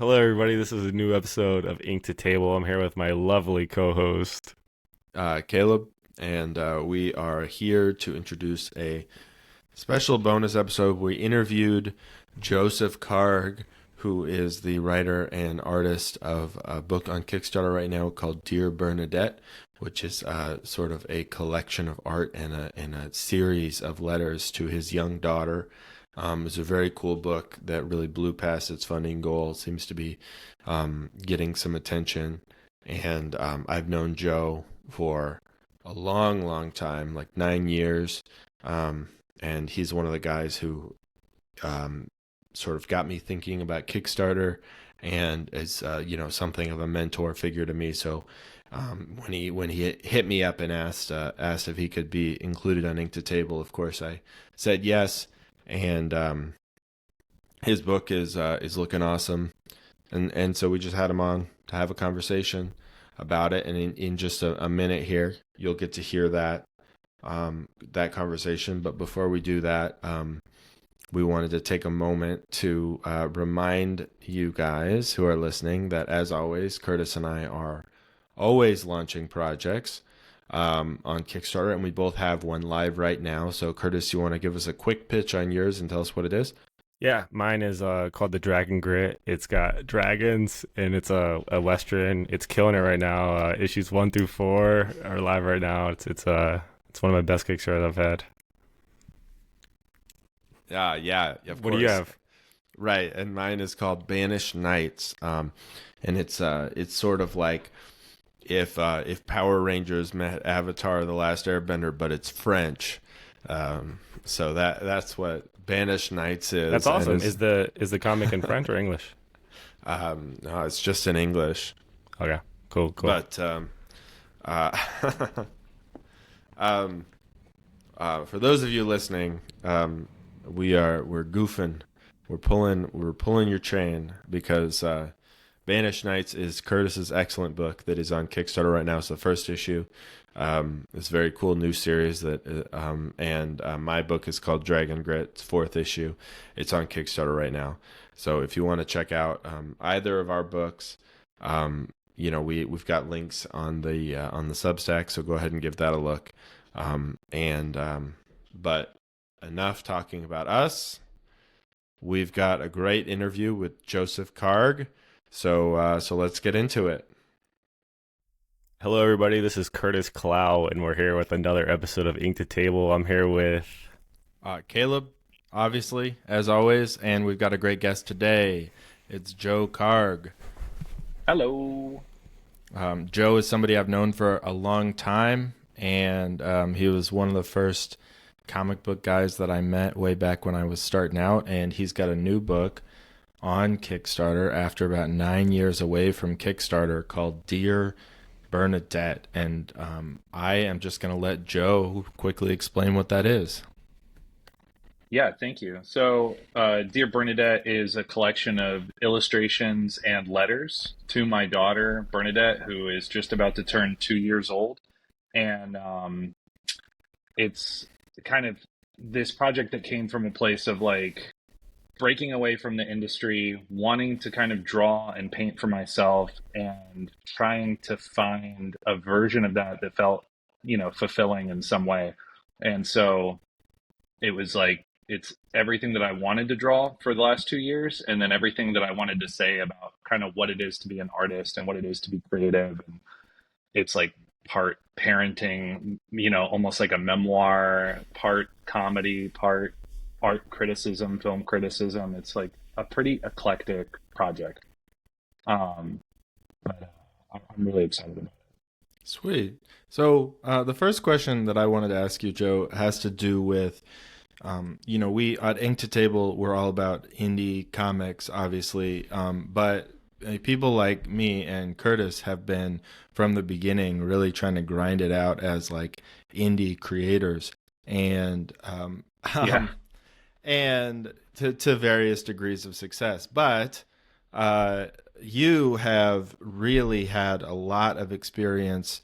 Hello, everybody. This is a new episode of Ink to Table. I'm here with my lovely co-host. Caleb, and we are here to introduce a special bonus episode. We interviewed Joseph Karg, who is the writer and artist of a book on Kickstarter right now called Dear Bernadette, which is sort of a collection of art and a series of letters to his young daughter. It's a very cool book that really blew past its funding goal. It seems to be getting some attention. And I've known Joe for a long, long time, like 9 years. And he's one of the guys who sort of got me thinking about Kickstarter and is, something of a mentor figure to me. So when he hit me up and asked if he could be included on Ink to Table, of course I said yes. And his book is looking awesome, and so we just had him on to have a conversation about it. And in just a minute here, you'll get to hear that conversation. But before we do that, we wanted to take a moment to remind you guys who are listening that, as always, Curtis and I are always launching projects on Kickstarter, and we both have one live right now. So Curtis, you want to give us a quick pitch on yours and tell us what it is? Yeah, mine is called The Dragon Grit. It's got dragons, and it's a Western. It's killing it right now. Issues 1 through 4 are live right now. It's one of my best Kickstarters I've had. Yeah, of What course. do you have? Right, and mine is called Banished Knights, and it's sort of like if Power Rangers met Avatar: The Last Airbender, but it's French. So that's what Banished Knights is. That's awesome. Is the comic in French or English? No, it's just in English. Okay, cool. But uh, for those of you listening, we're goofing, we're pulling your chain because Banished Knights is Curtis's excellent book that is on Kickstarter right now. It's the first issue. It's a very cool new series and my book is called Dragon Grit. It's fourth issue. It's on Kickstarter right now. So if you want to check out either of our books, we've got links on the Substack. So go ahead and give that a look. But enough talking about us. We've got a great interview with Joseph Karg. So let's get into it. Hello, everybody. This is Curtis Clow, and we're here with another episode of Ink to Table. I'm here with Caleb, obviously, as always, and we've got a great guest today. It's Joe Karg. Hello. Joe is somebody I've known for a long time, and he was one of the first comic book guys that I met way back when I was starting out, and he's got a new book on Kickstarter after about 9 years away from Kickstarter called Dear Bernadette. And I am just going to let Joe quickly explain what that is. Yeah, thank you. So, Dear Bernadette is a collection of illustrations and letters to my daughter, Bernadette, who is just about to turn 2 years old. And it's kind of this project that came from a place of like breaking away from the industry, wanting to kind of draw and paint for myself and trying to find a version of that felt, fulfilling in some way. And so it was like, it's everything that I wanted to draw for the last 2 years, and then everything that I wanted to say about kind of what it is to be an artist and what it is to be creative. And it's like part parenting, almost like a memoir, part comedy, part art criticism, film criticism. It's like a pretty eclectic project. I'm really excited about it. Sweet. So the first question that I wanted to ask you, Joe, has to do with, we at Ink to Table, we're all about indie comics, obviously, but people like me and Curtis have been from the beginning really trying to grind it out as like indie creators, and Yeah. and to various degrees of success. But you have really had a lot of experience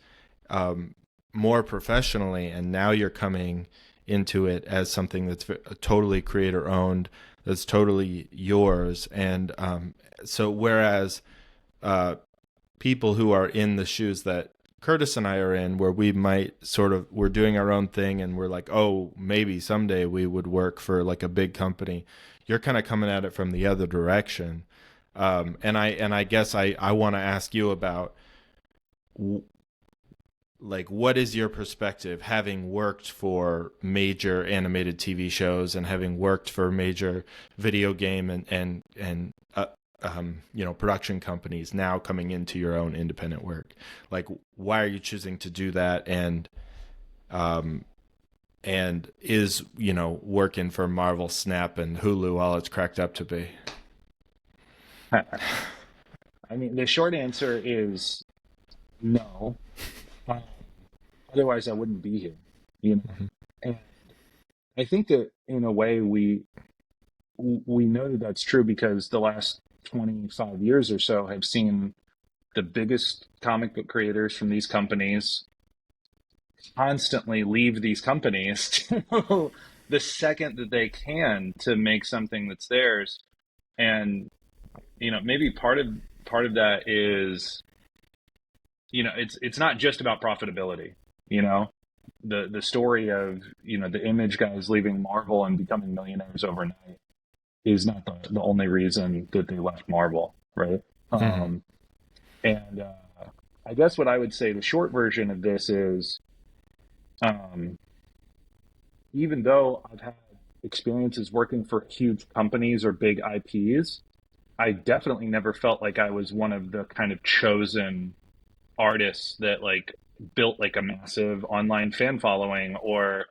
more professionally, and now you're coming into it as something that's totally creator owned. that's totally yours. And so whereas people who are in the shoes that Curtis and I are in, where we might we're doing our own thing and we're like, oh, maybe someday we would work for like a big company. You're kind of coming at it from the other direction. And I guess I want to ask you about like, what is your perspective, having worked for major animated TV shows and having worked for major video game and production companies, now coming into your own independent work? Like, why are you choosing to do that? And is, working for Marvel, Snap, and Hulu all it's cracked up to be? I mean, the short answer is no. Um, Otherwise, I wouldn't be here, you know. Mm-hmm. And I think that in a way we know that that's true because the last 25 years or so have seen the biggest comic book creators from these companies constantly leave these companies to the second that they can to make something that's theirs. And maybe part of that is, it's not just about profitability. The story of the Image guys leaving Marvel and becoming millionaires overnight is not the only reason that they left Marvel, right? Mm-hmm. And I guess what I would say, the short version of this is, even though I've had experiences working for huge companies or big IPs, I definitely never felt like I was one of the kind of chosen artists that like built like a massive online fan following, or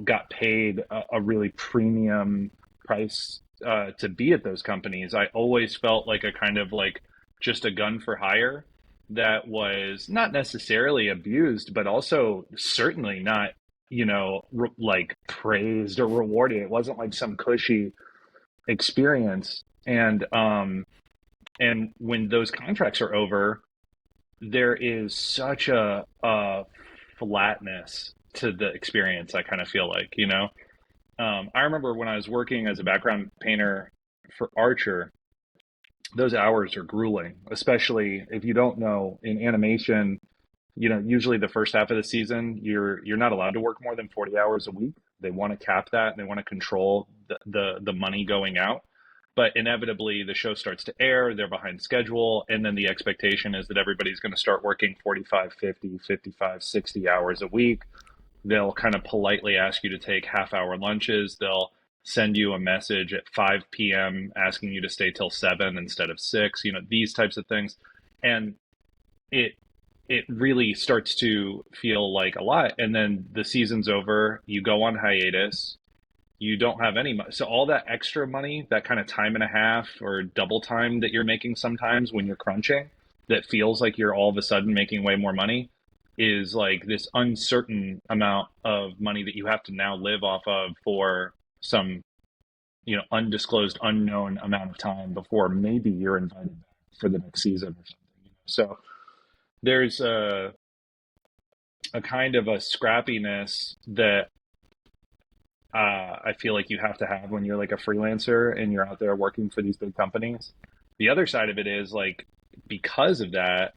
got paid a really premium price to be at those companies. I always felt like a kind of like just a gun for hire that was not necessarily abused, but also certainly not like praised or rewarded. It wasn't like some cushy experience. And when those contracts are over, there is such a flatness to the experience. I kind of feel like, I remember when I was working as a background painter for Archer, those hours are grueling, especially if you don't know, in animation, usually the first half of the season, you're not allowed to work more than 40 hours a week. They want to cap that, and they want to control the money going out. But inevitably, the show starts to air, they're behind schedule, and then the expectation is that everybody's going to start working 45, 50, 55, 60 hours a week. They'll kind of politely ask you to take half-hour lunches. They'll send you a message at 5 p.m. asking you to stay till 7 instead of 6, these types of things. And it really starts to feel like a lot. And then the season's over, you go on hiatus, you don't have any money. So all that extra money, that kind of time and a half or double time that you're making sometimes when you're crunching, that feels like you're all of a sudden making way more money, is like this uncertain amount of money that you have to now live off of for some, undisclosed, unknown amount of time before maybe you're invited back for the next season or something. So there's a kind of a scrappiness that I feel like you have to have when you're like a freelancer and you're out there working for these big companies. The other side of it is like, because of that,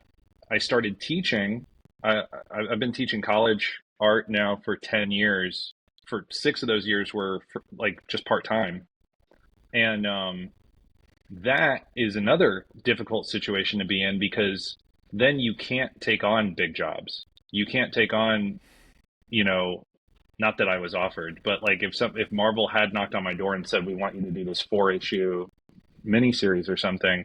I started teaching. I've been teaching college art now for 10 years. For 6 of those years were like just part-time. And that is another difficult situation to be in, because then you can't take on big jobs. You can't take on, not that I was offered, but like if Marvel had knocked on my door and said, we want you to do this 4-issue miniseries or something,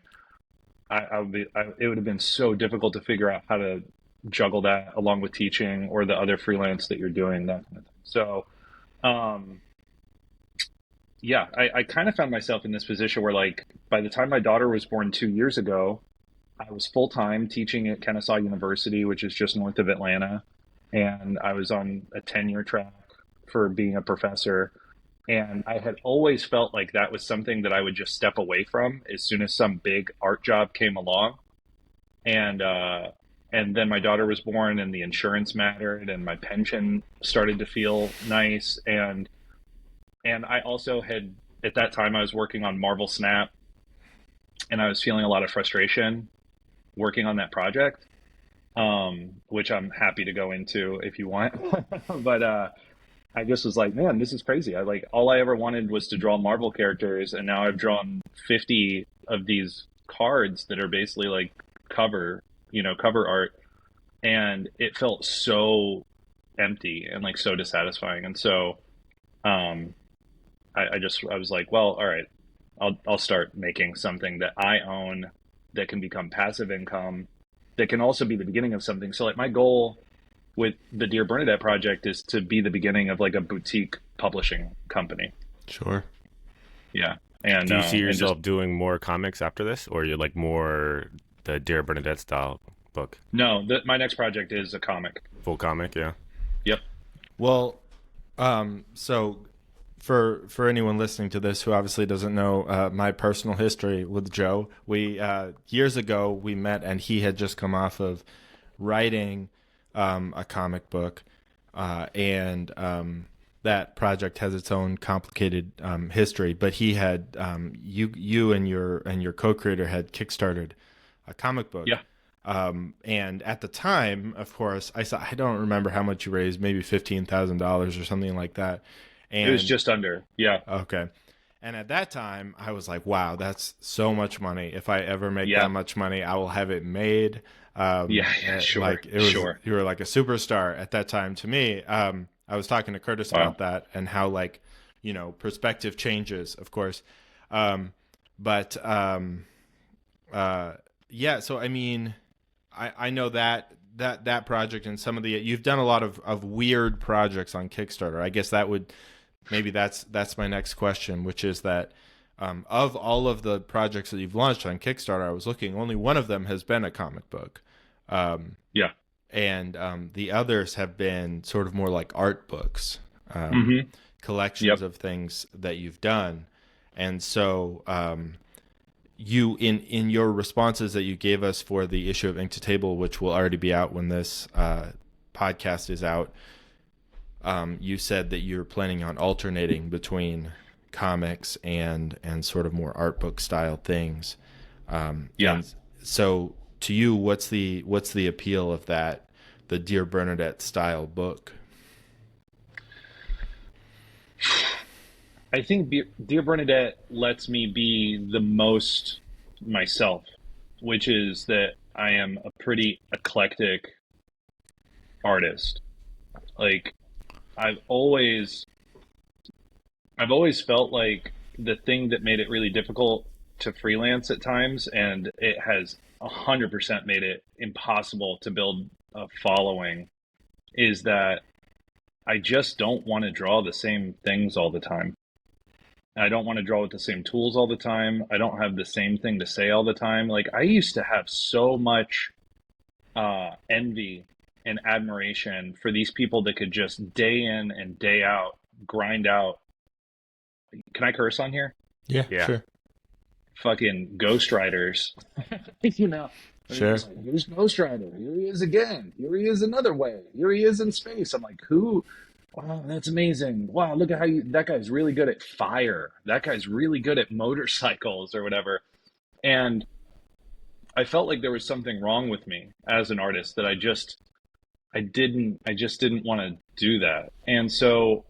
it would have been so difficult to figure out how to juggle that along with teaching or the other freelance that you're doing, that kind of thing. So, yeah, I kind of found myself in this position where, like, by the time my daughter was born 2 years ago, I was full time teaching at Kennesaw University, which is just north of Atlanta. And I was on a tenure track for being a professor. And I had always felt like that was something that I would just step away from as soon as some big art job came along. And then my daughter was born, and the insurance mattered, and my pension started to feel nice. And I also had at that time I was working on Marvel Snap, and I was feeling a lot of frustration working on that project, which I'm happy to go into if you want. But I just was like, man, this is crazy. I like all I ever wanted was to draw Marvel characters, and now I've drawn 50 of these cards that are basically like cover, cover art, and it felt so empty and like so dissatisfying. And so um, I was like, well, all right, I'll start making something that I own that can become passive income, that can also be the beginning of something. So like my goal with the Dear Bernadette project is to be the beginning of like a boutique publishing company. Sure. Yeah. Do you see And just yourself doing more comics after this, or you're like more the Dear Bernadette style book, no, my next project is a comic. full comic? Yeah. Yep. Well, so for anyone listening to this who obviously doesn't know my personal history with Joe, we years ago we met, and he had just come off of writing a comic book, and that project has its own complicated history. But he had you and your co-creator had kickstarted a comic book. Yeah. And at the time, of course, I don't remember how much you raised, maybe $15,000 or something like that. It was And just under. Yeah. okay. And at that time, I was like, wow, that's so much money. If I ever make Yeah. that much money, I will have it made. Yeah. Sure. Like it was, Sure. you were like a superstar at that time to me. I was talking to Curtis Wow. about that and how like, perspective changes, of course. But yeah, so I mean, I know that project and some of you've done a lot of weird projects on Kickstarter. I guess maybe that's my next question, which is that of all of the projects that you've launched on Kickstarter, I was looking, only one of them has been a comic book. Yeah. And the others have been sort of more like art books, Mm-hmm. collections Yep. of things that you've done. And so you in your responses that you gave us for the issue of Ink to Table, which will already be out when this podcast is out, you said that you're planning on alternating between comics and sort of more art book style things. Yeah. And so to you, what's the appeal of that, the Dear Bernadette style book? I think Dear Bernadette lets me be the most myself, which is that I am a pretty eclectic artist. Like I've always I've always felt like the thing that made it really difficult to freelance at times, and it has 100% made it impossible to build a following, is that I just don't want to draw the same things all the time. I don't want to draw with the same tools all the time. I don't have the same thing to say all the time. Like I used to have so much envy and admiration for these people that could just day in and day out grind out. Can I curse on here? Yeah, Yeah. sure. Fucking ghostwriters. You know, Sure. it's like, here's Ghost Rider. Here he is again. Here he is another way. Here he is in space. I'm like, who? Wow, that's amazing. Wow, look at that guy's really good at fire. That guy's really good at motorcycles or whatever. And I felt like there was something wrong with me as an artist, that I just didn't want to do that. And so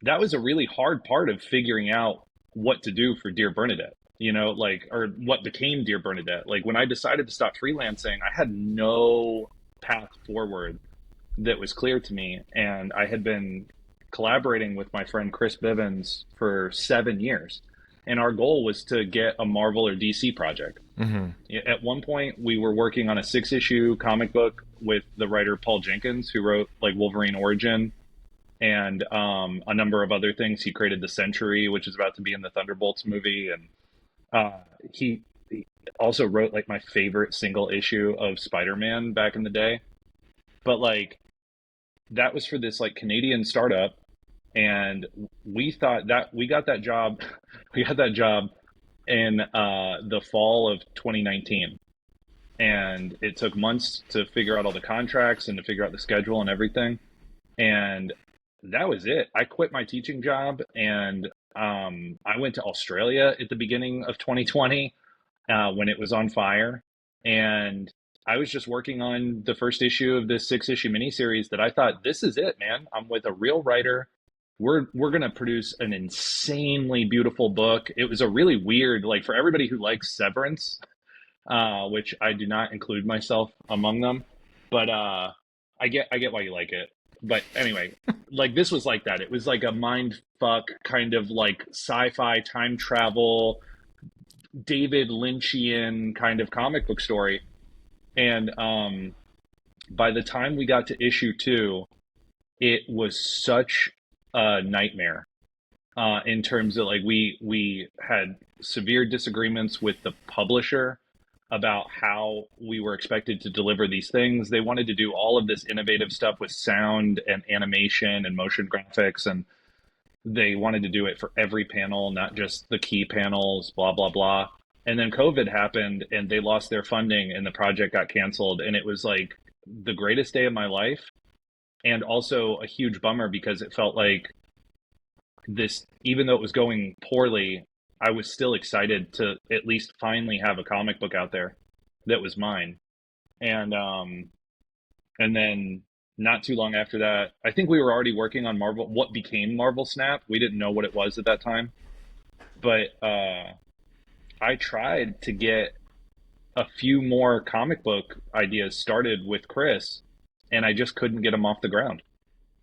that was a really hard part of figuring out what to do for Dear Bernadette, like, or what became Dear Bernadette. Like when I decided to stop freelancing, I had no path forward that was clear to me. And I had been collaborating with my friend Chris Bivens for 7 years. And our goal was to get a Marvel or DC project. Mm-hmm. At one point, we were working on a 6-issue comic book with the writer Paul Jenkins, who wrote like Wolverine Origin and a number of other things. He created The Century, which is about to be in the Thunderbolts movie. And he also wrote like my favorite single issue of Spider-Man back in the day. But like that was for this like Canadian startup. And we thought that we got that job, we got that job in the fall of 2019. And it took months to figure out all the contracts and to figure out the schedule and everything. And that was it. I quit my teaching job and I went to Australia at the beginning of 2020 when it was on fire, and I was just working on the first issue of this 6 issue miniseries that I thought, this is it, man. I'm with a real writer. We're gonna produce an insanely beautiful book. It was a really weird, like for everybody who likes Severance, which I do not include myself among them, but I get why you like it. But anyway, like this was like that. It was like a mind fuck kind of like sci-fi time travel, David Lynchian kind of comic book story. And by the time we got to issue 2, it was such a nightmare in terms of like we had severe disagreements with the publisher about how we were expected to deliver these things. They wanted to do all of this innovative stuff with sound and animation and motion graphics, and they wanted to do it for every panel, not just the key panels, blah, blah, blah. And then COVID happened and they lost their funding and the project got canceled. And it was like the greatest day of my life. And also a huge bummer because it felt like this, even though it was going poorly, I was still excited to at least finally have a comic book out there that was mine. And then not too long after that, I think we were already working on Marvel, what became Marvel Snap. We didn't know what it was at that time, but I tried to get a few more comic book ideas started with Chris, and I just couldn't get them off the ground.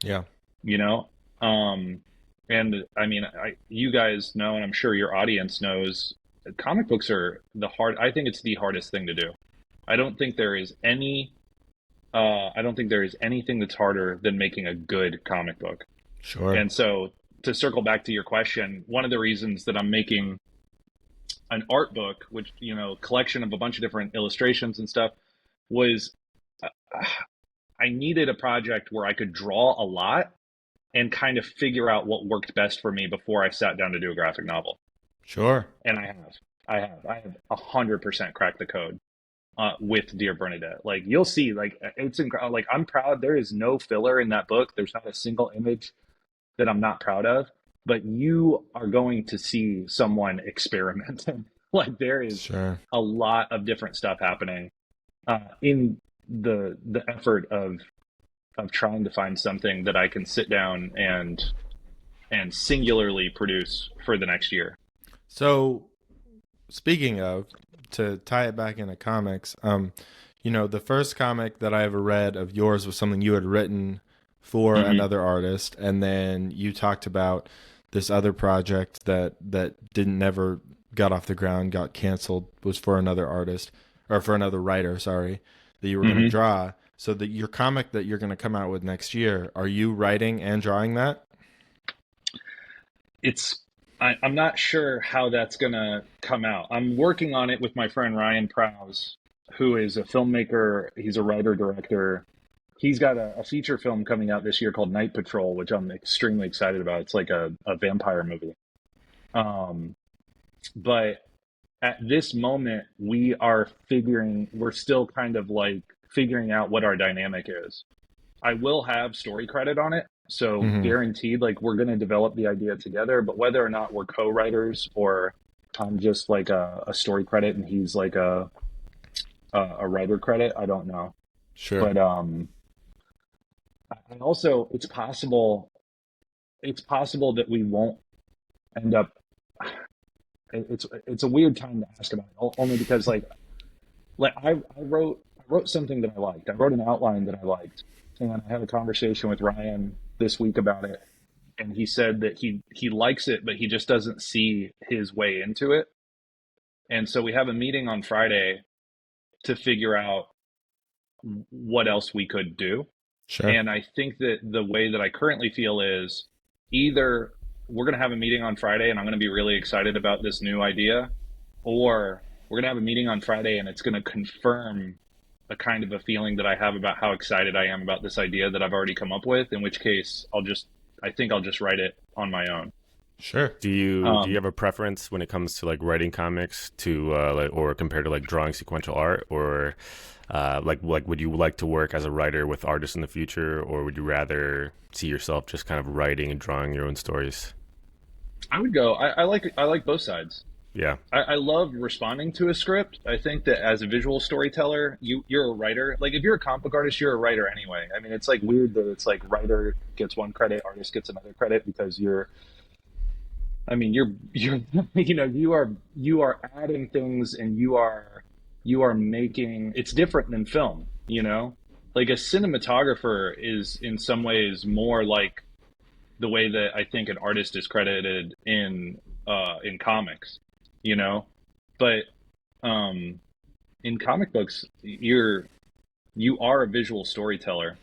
Yeah. You know, and I mean, you guys know, and I'm sure your audience knows, comic books are I think it's the hardest thing to do. I don't think there is any. I don't think there is anything that's harder than making a good comic book. Sure. And so, to circle back to your question, one of the reasons that I'm making an art book, which, you know, collection of a bunch of different illustrations and stuff, was I needed a project where I could draw a lot and kind of figure out what worked best for me before I sat down to do a graphic novel. Sure. And I have 100% cracked the code with Dear Bernadette. Like you'll see, like it's incredible. Like I'm proud. There is no filler in that book. There's not a single image that I'm not proud of. But you are going to see someone experimenting. Like there is Sure. a lot of different stuff happening in the effort of trying to find something that I can sit down and singularly produce for the next year. So, speaking of, to tie it back into comics, you know, the first comic that I ever read of yours was something you had written for another artist, and then you talked about this other project that never got off the ground, got canceled, was for another artist, or for another writer, sorry, that you were going to draw. So that your comic that you're going to come out with next year, are you writing and drawing that? I'm not sure how that's going to come out. I'm working on it with my friend Ryan Prowse, who is a filmmaker. He's a writer, director. He's got a feature film coming out this year called Night Patrol, which I'm extremely excited about. It's like a vampire movie. But at this moment, we're still kind of like figuring out what our dynamic is. I will have story credit on it. So guaranteed, like we're going to develop the idea together, but whether or not we're co-writers or I'm just like a story credit and he's like a writer credit, I don't know. Sure. But and also it's possible that we won't end up. It's a weird time to ask about it, only because like I wrote something that I liked. I wrote an outline that I liked, and I had a conversation with Ryan this week about it, and he said that he likes it, but he just doesn't see his way into it. And so we have a meeting on Friday to figure out what else we could do. Sure. And I think that the way that I currently feel is either we're going to have a meeting on Friday and I'm going to be really excited about this new idea, or we're going to have a meeting on Friday and it's going to confirm a kind of a feeling that I have about how excited I am about this idea that I've already come up with, in which case I think I'll just write it on my own. Sure. Do you have a preference when it comes to like writing comics to or compared to like drawing sequential art, or like would you like to work as a writer with artists in the future, or would you rather see yourself just kind of writing and drawing your own stories? I would go. I like both sides. Yeah. I love responding to a script. I think that as a visual storyteller, you're a writer. Like if you're a comic book artist, you're a writer anyway. I mean, it's like weird that it's like writer gets one credit, artist gets another credit because you're. I mean, you're you know you are adding things and you are making. It's different than film. You know, like a cinematographer is in some ways more like the way that I think an artist is credited in comics, you know. But um, in comic books, you are a visual storyteller,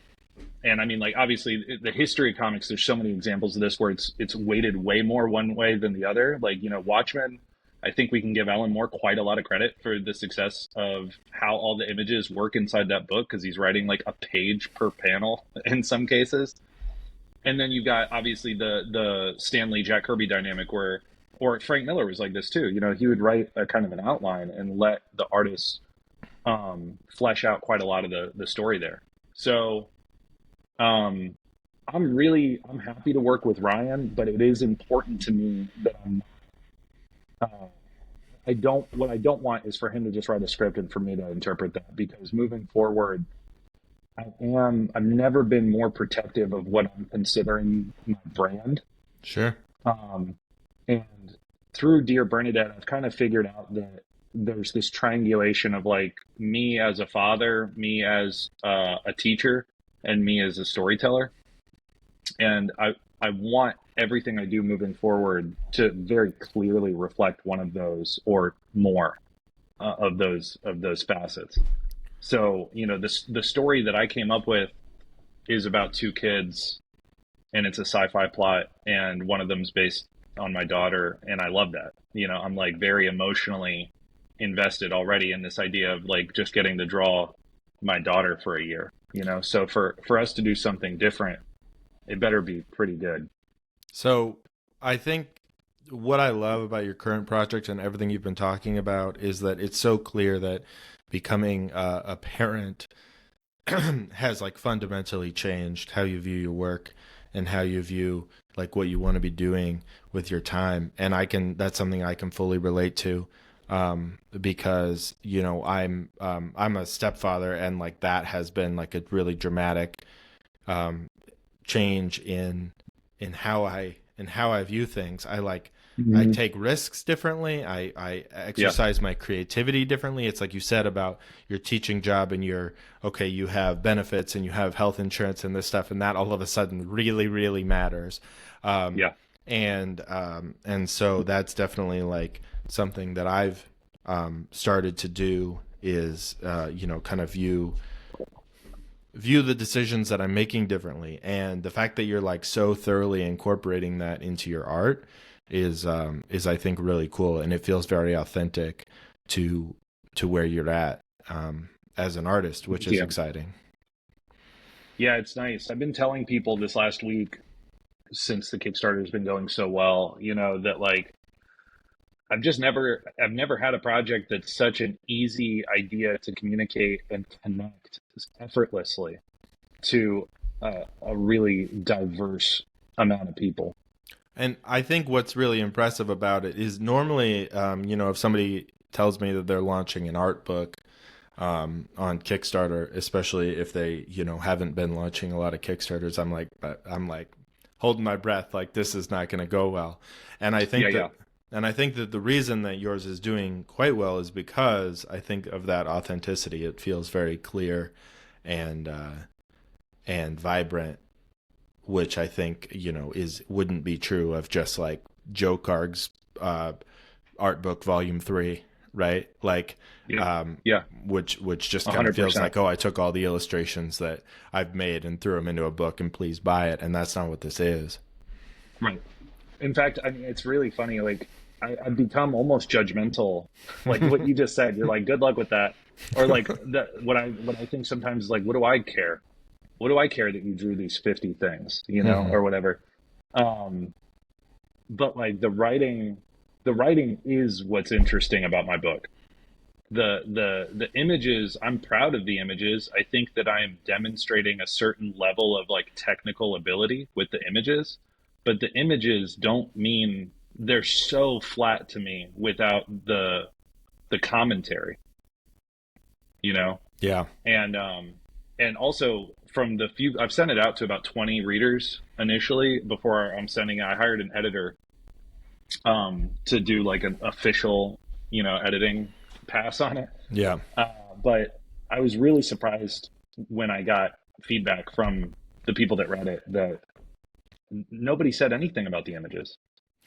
and I mean, like obviously, the history of comics. There's so many examples of this where it's weighted way more one way than the other. Like Watchmen. I think we can give Alan Moore quite a lot of credit for the success of how all the images work inside that book because he's writing like a page per panel in some cases. And then you've got obviously the Stan Lee Jack Kirby dynamic where or Frank Miller was like this too. He would write a kind of an outline and let the artists flesh out quite a lot of the story there. So um, I'm happy to work with Ryan, but it is important to me that uh, I don't what I don't want is for him to just write a script and for me to interpret that because moving forward I've never been more protective of what I'm considering my brand. Sure. Um, and through Dear Bernadette, I've kind of figured out that there's this triangulation of like me as a father, me as a teacher, and me as a storyteller. And I want everything I do moving forward to very clearly reflect one of those or more of those facets. So, the story that I came up with is about two kids and it's a sci-fi plot and one of them's based on my daughter and I love that. I'm like very emotionally invested already in this idea of like just getting to draw my daughter for a year. So for us to do something different, it better be pretty good. So I think what I love about your current project and everything you've been talking about is that it's so clear that becoming a parent has like fundamentally changed how you view your work and how you view like what you want to be doing with your time. And that's something I can fully relate to, because I'm a stepfather and like that has been like a really dramatic um, change in how I view things. I Hmm. take risks differently. I Yeah. exercise my creativity differently. It's like you said about your teaching job and okay, you have benefits and you have health insurance and this stuff, and that all of a sudden really, really matters. Um, Yeah. and so that's definitely like something that I've started to do is, kind of view the decisions that I'm making differently. And the fact that you're like so thoroughly incorporating that into your art is I think really cool, and it feels very authentic to where you're at as an artist, which is Yeah. exciting. Yeah, it's nice. I've been telling people this last week since the Kickstarter has been going so well, that like I've never had a project that's such an easy idea to communicate and connect effortlessly to a really diverse amount of people. And I think what's really impressive about it is normally, if somebody tells me that they're launching an art book on Kickstarter, especially if they, haven't been launching a lot of Kickstarters, I'm like holding my breath, like this is not going to go well. And I Yeah, think yeah. that, and I think that the reason that yours is doing quite well is because I think of that authenticity. It feels very clear and vibrant, which I think is wouldn't be true of just like Joe Karg's uh, art book volume 3, right? Like, Yeah. um, Yeah. which just kind of feels 100%. like, oh, I took all the illustrations that I've made and threw them into a book and please buy it, and that's not what this is. Right. In fact, I mean, it's really funny. Like, I've become almost judgmental. Like what you just said, you're like, good luck with that. Or like that. What I think sometimes is like, what do I care? What do I care that you drew these 50 things, Hmm. or whatever. Um, but like the writing is what's interesting about my book. The images, I'm proud of the images. I think that I am demonstrating a certain level of like technical ability with the images, but the images don't mean they're so flat to me without the commentary, you know? Yeah. And also from the few I've sent it out to about 20 readers initially before I'm sending it. I hired an editor to do like an official, editing pass on it. Yeah. Uh, but I was really surprised when I got feedback from the people that read it that nobody said anything about the images.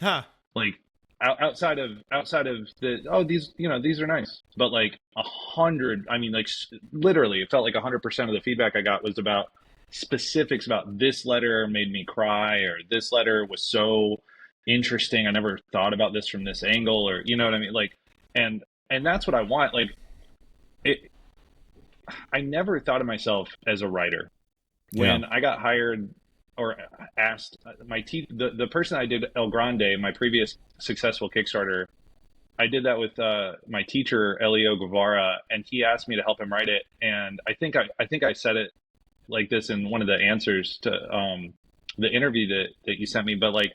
Huh. Like outside of the, oh, these are nice, but like 100, I mean, like literally it felt like 100% of the feedback I got was about specifics about this letter made me cry, or this letter was so interesting, I never thought about this from this angle, or you know what I mean, like, and that's what I want. Like it, I never thought of myself as a writer. Yeah. When I got hired or asked, the person I did El Grande, my previous successful Kickstarter, I did that with my teacher Elio Guevara, and he asked me to help him write it. And I think I said it like this in one of the answers to the interview that you sent me. But like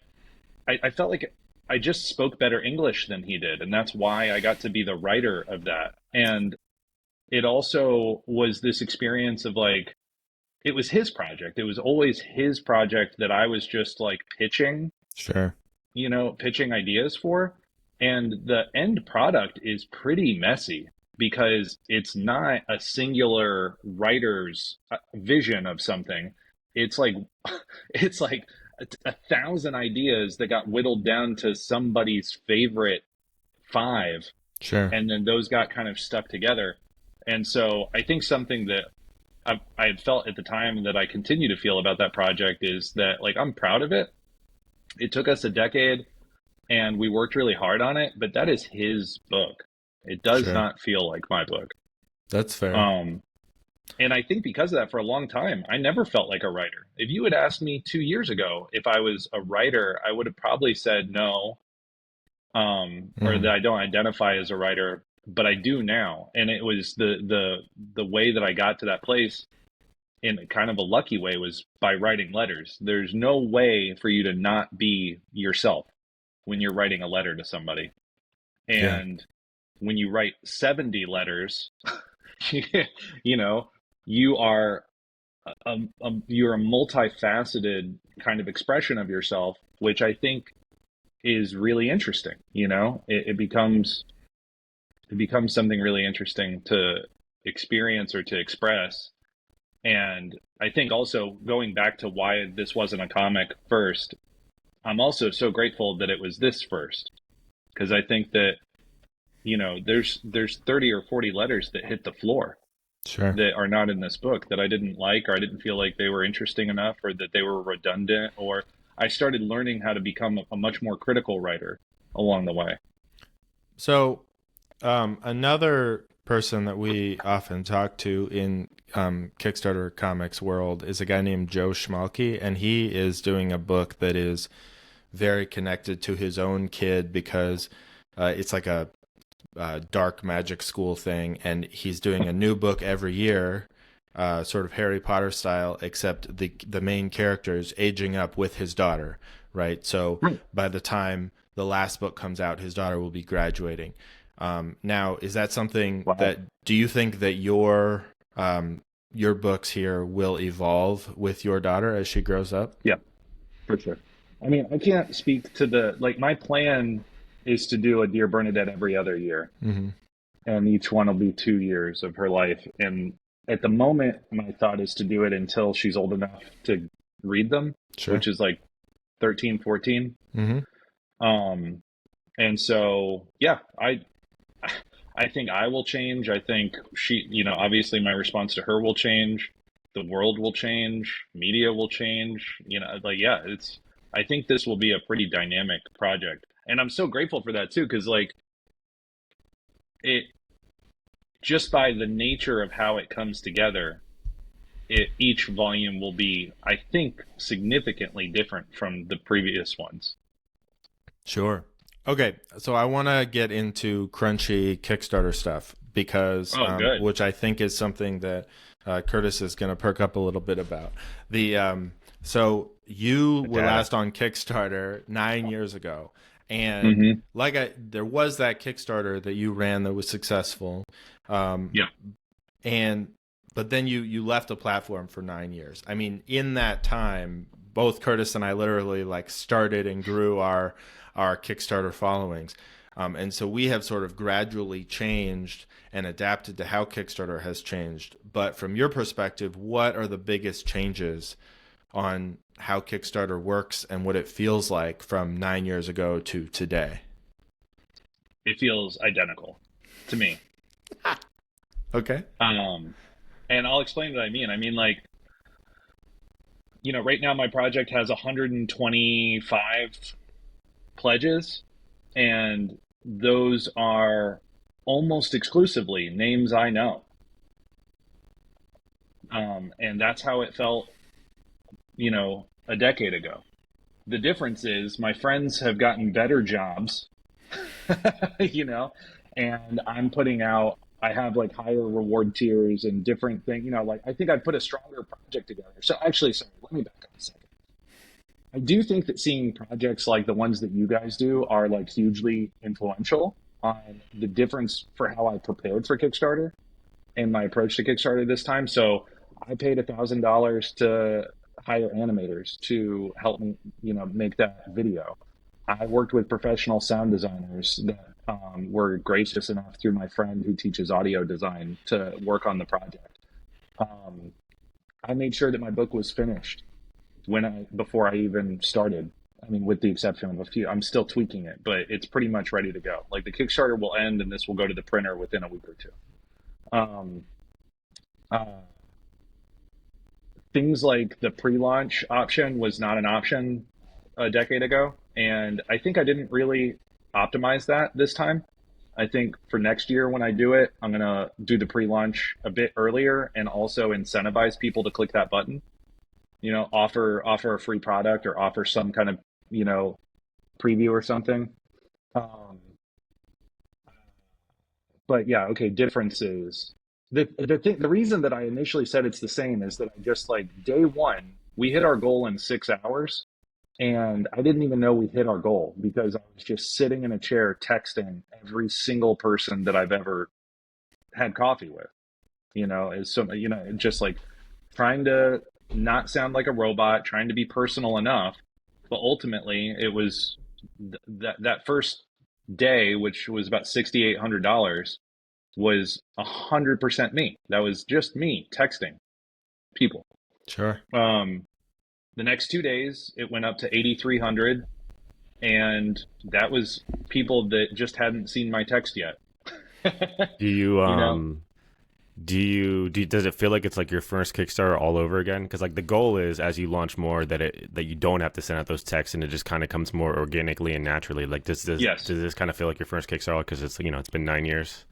I felt like I just spoke better English than he did, and that's why I got to be the writer of that. And it also was this experience of like, it was his project. It was always his project that I was just like pitching, Sure. pitching ideas for. And the end product is pretty messy because it's not a singular writer's vision of something. It's like it's like a thousand ideas that got whittled down to somebody's favorite five, Sure. and then those got kind of stuck together. And so I think something that I had felt at the time that I continue to feel about that project is that like I'm proud of it. It took us a decade and we worked really hard on it, but that is his book. It does Sure. not feel like my book. That's fair. Um, and I think because of that, for a long time, I never felt like a writer. If you had asked me 2 years ago if I was a writer, I would have probably said no, or Mm. that I don't identify as a writer, but I do now. And it was the way that I got to that place in kind of a lucky way was by writing letters. There's no way for you to not be yourself when you're writing a letter to somebody. Yeah. And when you write 70 letters, you know, you are you're a multifaceted kind of expression of yourself, which I think is really interesting. It becomes something really interesting to experience or to express. And I think also going back to why this wasn't a comic first, I'm also so grateful that it was this first, because I think that there's 30 or 40 letters that hit the floor Sure. that are not in this book that I didn't like, or I didn't feel like they were interesting enough, or that they were redundant, or I started learning how to become a much more critical writer along the way. So, another person that we often talk to in Kickstarter comics world is a guy named Joe Schmalke, and he is doing a book that is very connected to his own kid because it's like a dark magic school thing, and he's doing a new book every year, sort of Harry Potter style, except the main character is aging up with his daughter, right? So Right. by the time the last book comes out, his daughter will be graduating. Now, is that something Wow. that do you think that your books here will evolve with your daughter as she grows up? Yeah, for sure. I mean, I can't speak to my plan is to do a Dear Bernadette every other year, Mm-hmm. and each one will be 2 years of her life. And at the moment, my thought is to do it until she's old enough to read them, Sure. which is like 13, 14. Mm-hmm. And so, yeah, I think I will change. I think obviously my response to her will change. The world will change. Media will change. Yeah, I think this will be a pretty dynamic project. And I'm so grateful for that too, because like it, just by the nature of how it comes together, each volume will be, I think, significantly different from the previous ones. Sure. Okay, so I want to get into crunchy Kickstarter stuff because, Oh, good. which I think is something that Curtis is going to perk up a little bit about. So you were Data. last on Kickstarter 9 years ago, And Mm-hmm. there was that Kickstarter that you ran that was successful. Yeah. And but then you left the platform for 9 years. I mean, in that time, both Curtis and I literally like started and grew our Kickstarter followings. And so we have sort of gradually changed and adapted to how Kickstarter has changed. But from your perspective, what are the biggest changes on how Kickstarter works and what it feels like from 9 years ago to today? It feels identical to me. Okay. And I'll explain what I mean. I mean, like, right now my project has 125 pledges, and those are almost exclusively names I know. And that's how it felt, a decade ago. The difference is my friends have gotten better jobs, you know, and I have like higher reward tiers and different things, like I think I put a stronger project together. So actually, sorry, let me back up a second. I do think that seeing projects like the ones that you guys do are like hugely influential on the difference for how I prepared for Kickstarter and my approach to Kickstarter this time. So I paid $1,000 to hire animators to help me, make that video. I worked with professional sound designers that were gracious enough through my friend who teaches audio design to work on the project. Um, I made sure that my book was finished before I even started. I mean, with the exception of a few, I'm still tweaking it, but it's pretty much ready to go. Like the Kickstarter will end, and this will go to the printer within a week or two. Um, uh, Things like the pre-launch option was not an option a decade ago, and I think I didn't really optimize that this time. I think for next year when I do it, I'm gonna do the pre-launch a bit earlier and also incentivize people to click that button. Offer a free product or offer some kind of preview or something. Um, but yeah, okay, differences. The reason that I initially said it's the same is that I just like day one, we hit our goal in 6 hours, and I didn't even know we hit our goal because I was just sitting in a chair texting every single person that I've ever had coffee with. Just like trying to not sound like a robot, trying to be personal enough. But ultimately, it was that first day, which was about $6,800, was 100% me. That was just me texting people. Sure. The next 2 days, it went up to 8,300, and that was people that just hadn't seen my text yet. Do you you know, does it feel like it's like your first Kickstarter all over again? Because like the goal is as you launch more that you don't have to send out those texts and it just kind of comes more organically and naturally. Like yes, does this kind of feel like your first Kickstarter because it's been 9 years?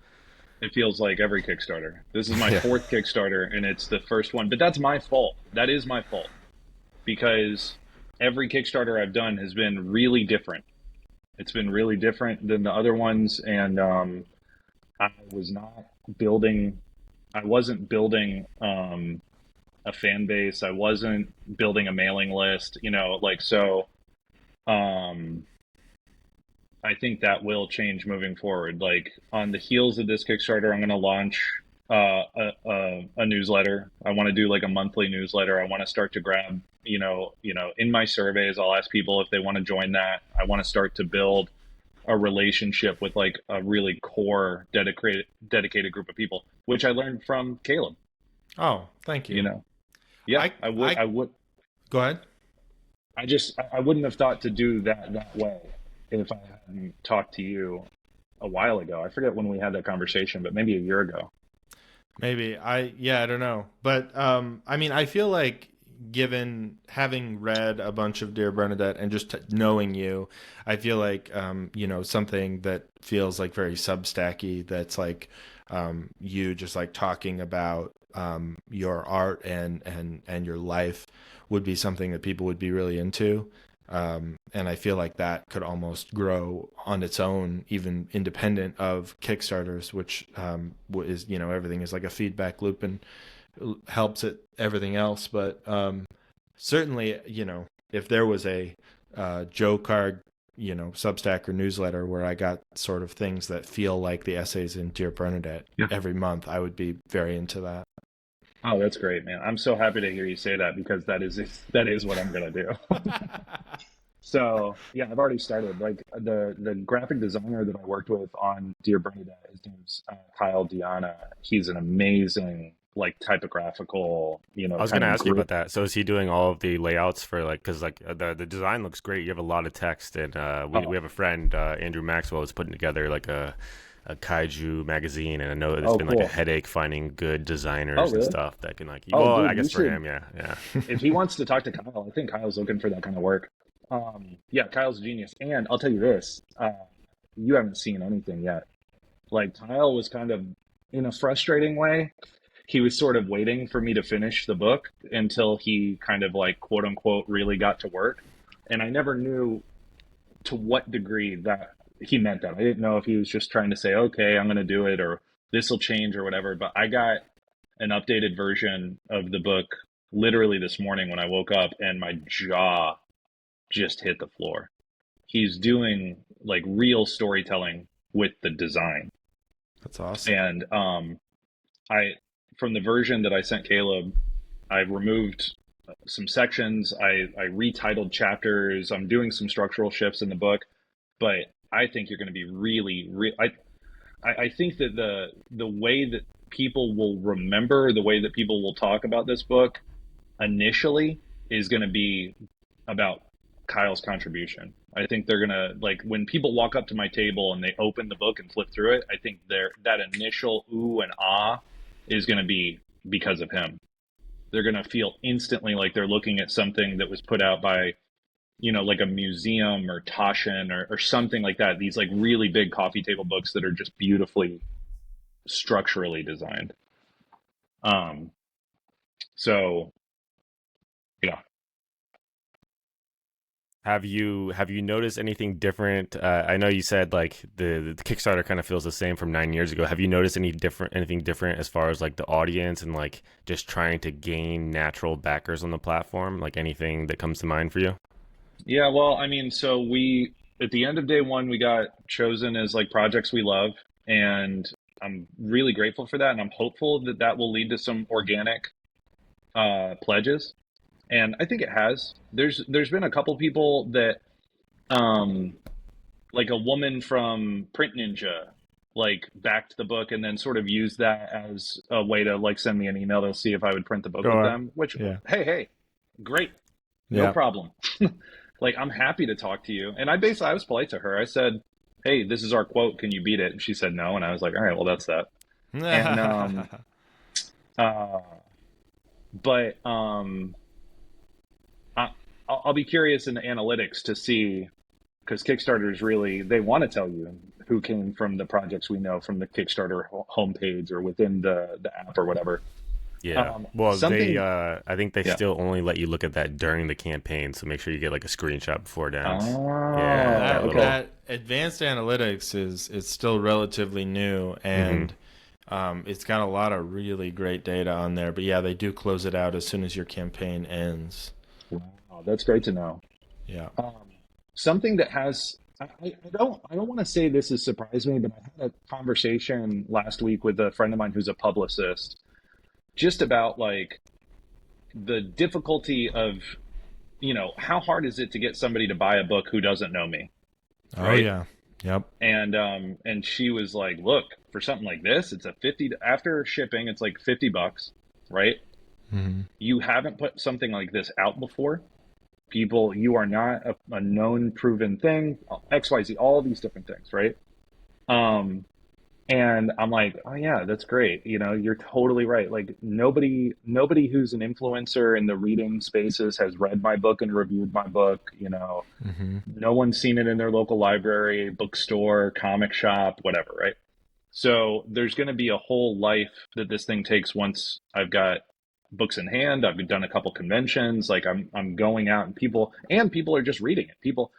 it feels like every Kickstarter. This is my Yeah. fourth Kickstarter, and it's the first one. But that's my fault. That is my fault because every Kickstarter I've done has been really different. It's been really different than the other ones, and I was not building. I wasn't building a fan base. I wasn't building a mailing list. Like so. Um, I think that will change moving forward. Like on the heels of this Kickstarter, I'm going to launch a newsletter. I want to do like a monthly newsletter. I want to start to grab, in my surveys, I'll ask people if they want to join that. I want to start to build a relationship with like a really core dedicated group of people, which I learned from Caleb. Oh, thank You you. know, yeah, I I would. Go ahead. I wouldn't have thought to do that way if I hadn't talked to you a while ago. I forget when we had that conversation, but maybe a year ago. Maybe I don't know. But I mean, I feel like given having read a bunch of Dear Bernadette and just knowing you, I feel like something that feels like very Substacky that's like you just like talking about your art and your life would be something that people would be really into. And I feel like that could almost grow on its own, even independent of Kickstarters, which is, everything is like a feedback loop and helps it everything else. But certainly, if there was a Joe Karg Substack or newsletter where I got sort of things that feel like the essays in Dear Bernadette Yeah. every month, I would be very into that. Oh, that's great, man. I'm so happy to hear you say that because that is what I'm gonna do. So yeah, I've already started. Like the graphic designer that I worked with on Dear Bernadette, his name's Kyle Diana. He's an amazing like typographical, I was kind gonna of ask you group. about that. So is he doing all of the layouts for like, because like the design looks great. You have a lot of text, and we Oh, have a friend Andrew Maxwell is putting together like a kaiju magazine, and I know it's oh, been like a cool. headache finding good Oh, designers and really? stuff that can like. Oh, Well, I dude, you guess for should. him, yeah, yeah. If he wants to talk to Kyle, I think Kyle's looking for that kind of work. Yeah, Kyle's a genius. And I'll tell you this, you haven't seen anything yet. Like Kyle was kind of in a frustrating way. He was sort of waiting for me to finish the book until he kind of like quote unquote really got to work. And I never knew to what degree that he meant that. I didn't know if he was just trying to say, okay, I'm going to do it or this will change or whatever. But I got an updated version of the book literally this morning when I woke up and my jaw just hit the floor. He's doing like real storytelling with the design. That's awesome. And I from the version that I sent Caleb, I removed some sections. I retitled chapters. I'm doing some structural shifts in the book, but I think you're going to be I think that the way that people will remember, the way that people will talk about this book initially is going to be about Kyle's contribution. I think they're gonna like when people walk up to my table and they open the book and flip through it. I think that initial ooh and ah is gonna be because of him. They're gonna feel instantly like they're looking at something that was put out by like a museum or Taschen or something like that. These like really big coffee table books that are just beautifully structurally designed. Um, so yeah, Have you noticed anything different? I know you said like the Kickstarter kind of feels the same from 9 years ago. Have you noticed anything different as far as like the audience and like just trying to gain natural backers on the platform? Like anything that comes to mind for you? yeah. Well, I mean, so we at the end of day one we got chosen as like projects we love, and I'm really grateful for that, and I'm hopeful that that will lead to some organic pledges, and I think it has. There's been a couple people that um, like a woman from Print Ninja like backed the book and then sort of used that as a way to like send me an email to see if I would print the book with Sure. them, which Yeah. hey, great. No Yeah. problem. Like I'm happy to talk to you. And I was polite to her. I said, "Hey, this is our quote. Can you beat it?" And she said no, and I was like, "All right, well that's that." And uh but I I'll be curious in the analytics to see because Kickstarter is really they want to tell you who came from the projects we know from the Kickstarter homepage or within the app or whatever. Yeah. Well, they Something, I think they yeah. still only let you look at that during the campaign, so make sure you get like a screenshot before it ends. Yeah, Oh, that that okay. little. that advanced analytics is still relatively new, Hmm. and it's got a lot of really great data on there. But yeah, they do close it out as soon as your campaign ends. Wow, that's great to know. Yeah. Um, something that has I don't want to say this has surprised me, but I had a conversation last week with a friend of mine who's a publicist, just about like the difficulty of how hard is it to get somebody to buy a book who doesn't know me, Oh right? yeah. Yep. And she was like, look, for something like this, it's a 50 after shipping, it's like $50, right? Hmm. You haven't put something like this out before. People, you are not a known proven thing, XYZ, all these different things, right? Um, and I'm like, oh yeah, that's great. You're totally right. Like nobody who's an influencer in the reading spaces has read my book and reviewed my book. Hmm. No one's seen it in their local library, bookstore, comic shop, whatever, right? So there's going to be a whole life that this thing takes once I've got books in hand. I've done a couple conventions. Like I'm going out and people are just reading it. People,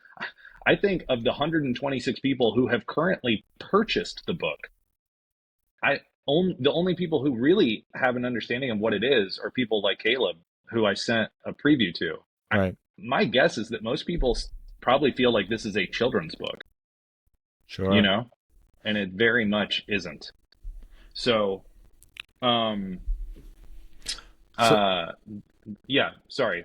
I think of the 126 people who have currently purchased the book, the only people who really have an understanding of what it is are people like Caleb, who I sent a preview to. I, Right. my guess is that most people probably feel like this is a children's book, you Sure. know, and it very much isn't. So, um, So, uh, yeah, sorry.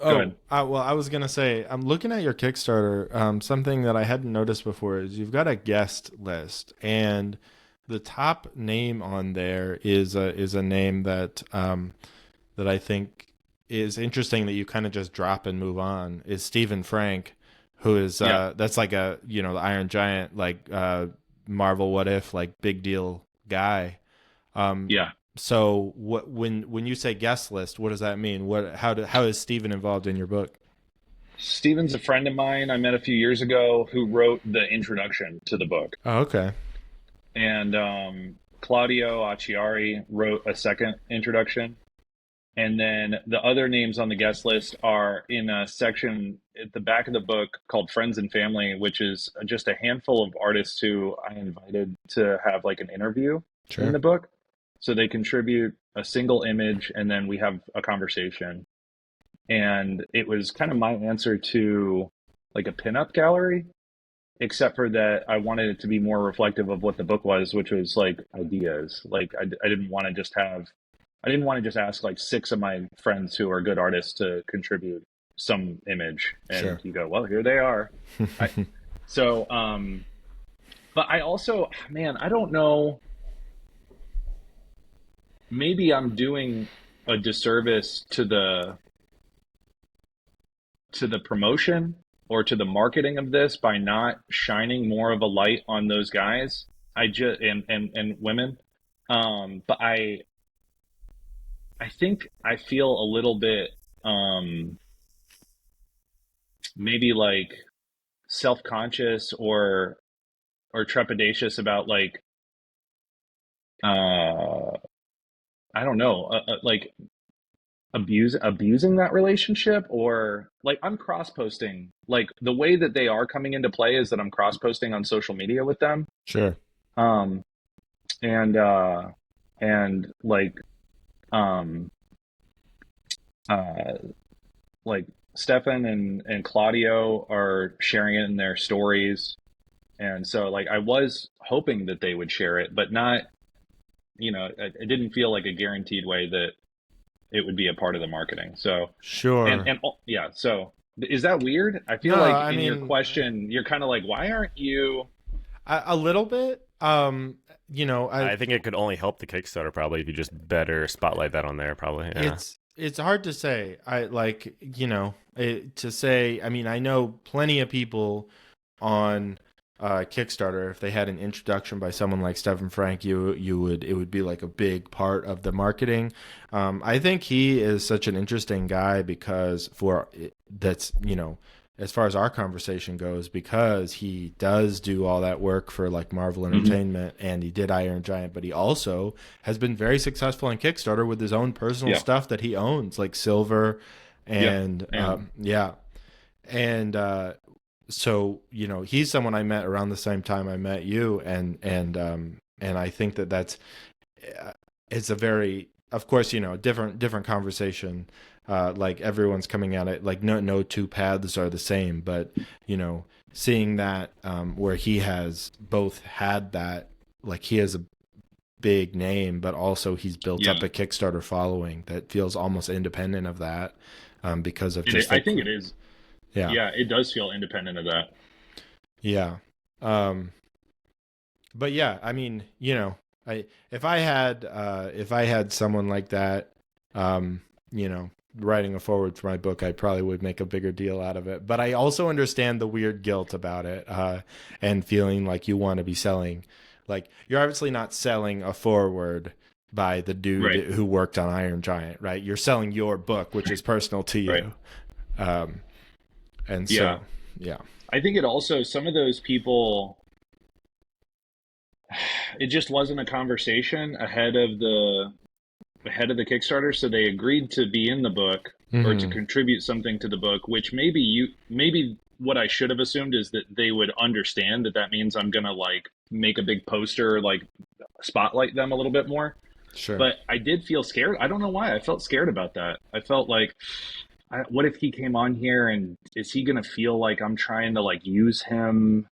Go oh, ahead. well, I was gonna say, I'm looking at your Kickstarter. Something that I hadn't noticed before is you've got a guest list, and the top name on there is a name that that I think is interesting that you kind of just drop and move on. Is Stephen Frank, who is Yeah, that's like a the Iron Giant, like Marvel What If, like big deal guy. Um, yeah. so what when you say guest list, what does that mean? How is Steven involved in your book? Steven's a friend of mine I met a few years ago who wrote the introduction to the book. Oh, okay. And Claudio Acciari wrote a second introduction. And then the other names on the guest list are in a section at the back of the book called Friends and Family, which is just a handful of artists who I invited to have like an interview in Sure. the book. So they contribute a single image and then we have a conversation. And it was kind of my answer to like a pinup gallery, except for that I wanted it to be more reflective of what the book was, which was like ideas. Like I didn't want to just have, I didn't want to just ask like six of my friends who are good artists to contribute some image, and Sure. you go, well, here they are. I, so, but I also, man, I don't know. Maybe I'm doing a disservice to the promotion or to the marketing of this by not shining more of a light on those guys. I just and women. But I think I feel a little bit maybe like self-conscious or trepidatious about like uh I don't know, like abusing that relationship, or like I'm cross posting, like the way that they are coming into play is that I'm cross posting on social media with them. Sure. um and uh and um uh like Stefan and Claudio are sharing it in their stories, and so like I was hoping that they would share it, but not, it didn't feel like a guaranteed way that it would be a part of the marketing. So, Sure. yeah, so is that weird? I feel No, like I in your mean question, you're kind of like, why aren't you? a little bit. I I think it could only help the Kickstarter probably if you just better spotlight that on there. Probably, yeah. it's hard to say. To say. I mean, I know plenty of people on Kickstarter. If they had an introduction by someone like Stephen Frank, you would it would be like a big part of the marketing. I think he is such an interesting guy because for that's as far as our conversation goes, because he does do all that work for like Marvel Mhm. Entertainment and he did Iron Giant, but he also has been very successful on Kickstarter with his own personal Yeah, stuff that he owns, like Silver yeah, and and yeah. And so he's someone I met around the same time I met you, and I think that that's uh, it's a very, of course, different conversation. Like everyone's coming at it like no two paths are the same, but seeing that where he has both had that, like he has a big name, but also he's built yeah, up a Kickstarter following that feels almost independent of that, because of just I like think it is. yeah. Yeah, it does feel independent of that. Yeah. Um, but yeah, I mean, I if I had someone like that, um, writing a forward for my book, I probably would make a bigger deal out of it. But I also understand the weird guilt about it, and feeling like you want to be selling, like you're obviously not selling a forward by the dude Right, who worked on Iron Giant, right? You're selling your book, which is personal to right. you. Um, and Yeah, so, yeah, I think it also, some of those people, it just wasn't a conversation ahead of the Kickstarter, so they agreed to be in the book or to hmm contribute something to the book, which maybe what I should have assumed is that they would understand that that means I'm gonna like make a big poster, like spotlight them a little bit more. sure. But I did feel scared. I don't know why. I felt scared about that. I felt like what if he came on here and is he gonna feel like I'm trying to like use him,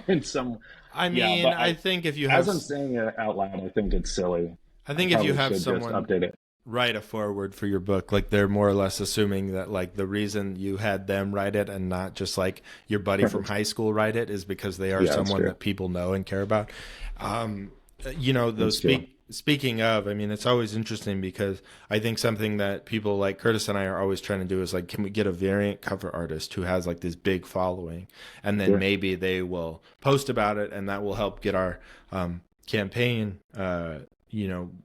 in some. I Yeah, mean, but I think if you as have, I'm saying it out loud, I think it's silly. I I think if you probably have should just someone update it. write a foreword for your book, like they're more or less assuming that like the reason you had them write it and not just like your buddy from high school write it is because they are Yeah, that's someone true. that people know and care about. Um, those That's true. speaking of, I mean, it's always interesting because I think something that people like Curtis and I are always trying to do is like, can we get a variant cover artist who has like this big following, and then Sure. maybe they will post about it, and that will help get our campaign,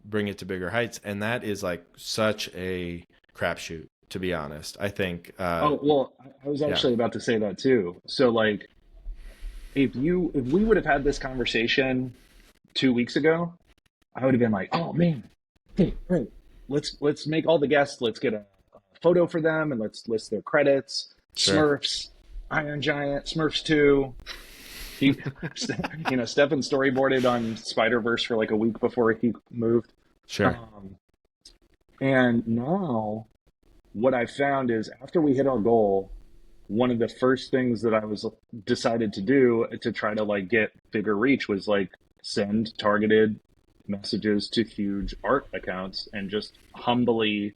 bring it to bigger heights. And that is like such a crapshoot, to be honest. I think, Oh, well, I was yeah, actually about to say that too. So like if we would have had this conversation 2 weeks ago, I would have been like, oh man, hey, great. Let's make all the guests, let's get a photo for them and let's list their credits. sure, Smurfs, Iron Giant, Smurfs 2. He Stefan storyboarded on Spider-Verse for like a week before he moved. sure, Um, and now what I found is after we hit our goal, one of the first things that I was decided to do to try to like get bigger reach was like send targeted messages to huge art accounts and just humbly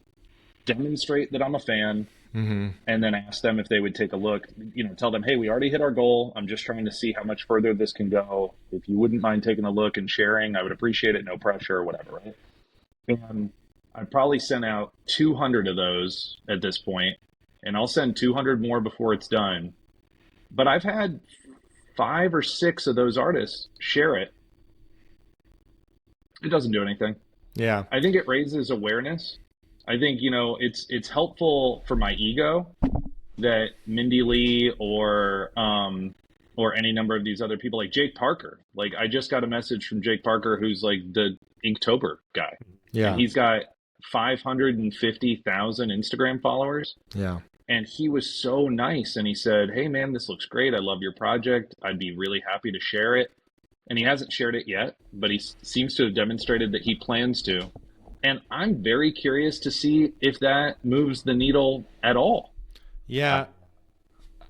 demonstrate that I'm a fan, mm-hmm. and then ask them if they would take a look, tell them, hey, we already hit our goal. I'm just trying to see how much further this can go. If you wouldn't mind taking a look and sharing, I would appreciate it. No pressure or whatever, right? And I probably sent out 200 of those at this point, and I'll send 200 more before it's done. But I've had 5 or 6 of those artists share it. It doesn't do anything. Yeah, I think it raises awareness. I think it's helpful for my ego that Mindy Lee or any number of these other people like Jake Parker. Like I just got a message from Jake Parker, who's like the Inktober guy, and yeah, he's got 550,000 Instagram followers. yeah. And he was so nice, and he said, "Hey man, this looks great. I love your project. I'd be really happy to share it." And he hasn't shared it yet, but he seems to have demonstrated that he plans to. And I'm very curious to see if that moves the needle at all. Yeah,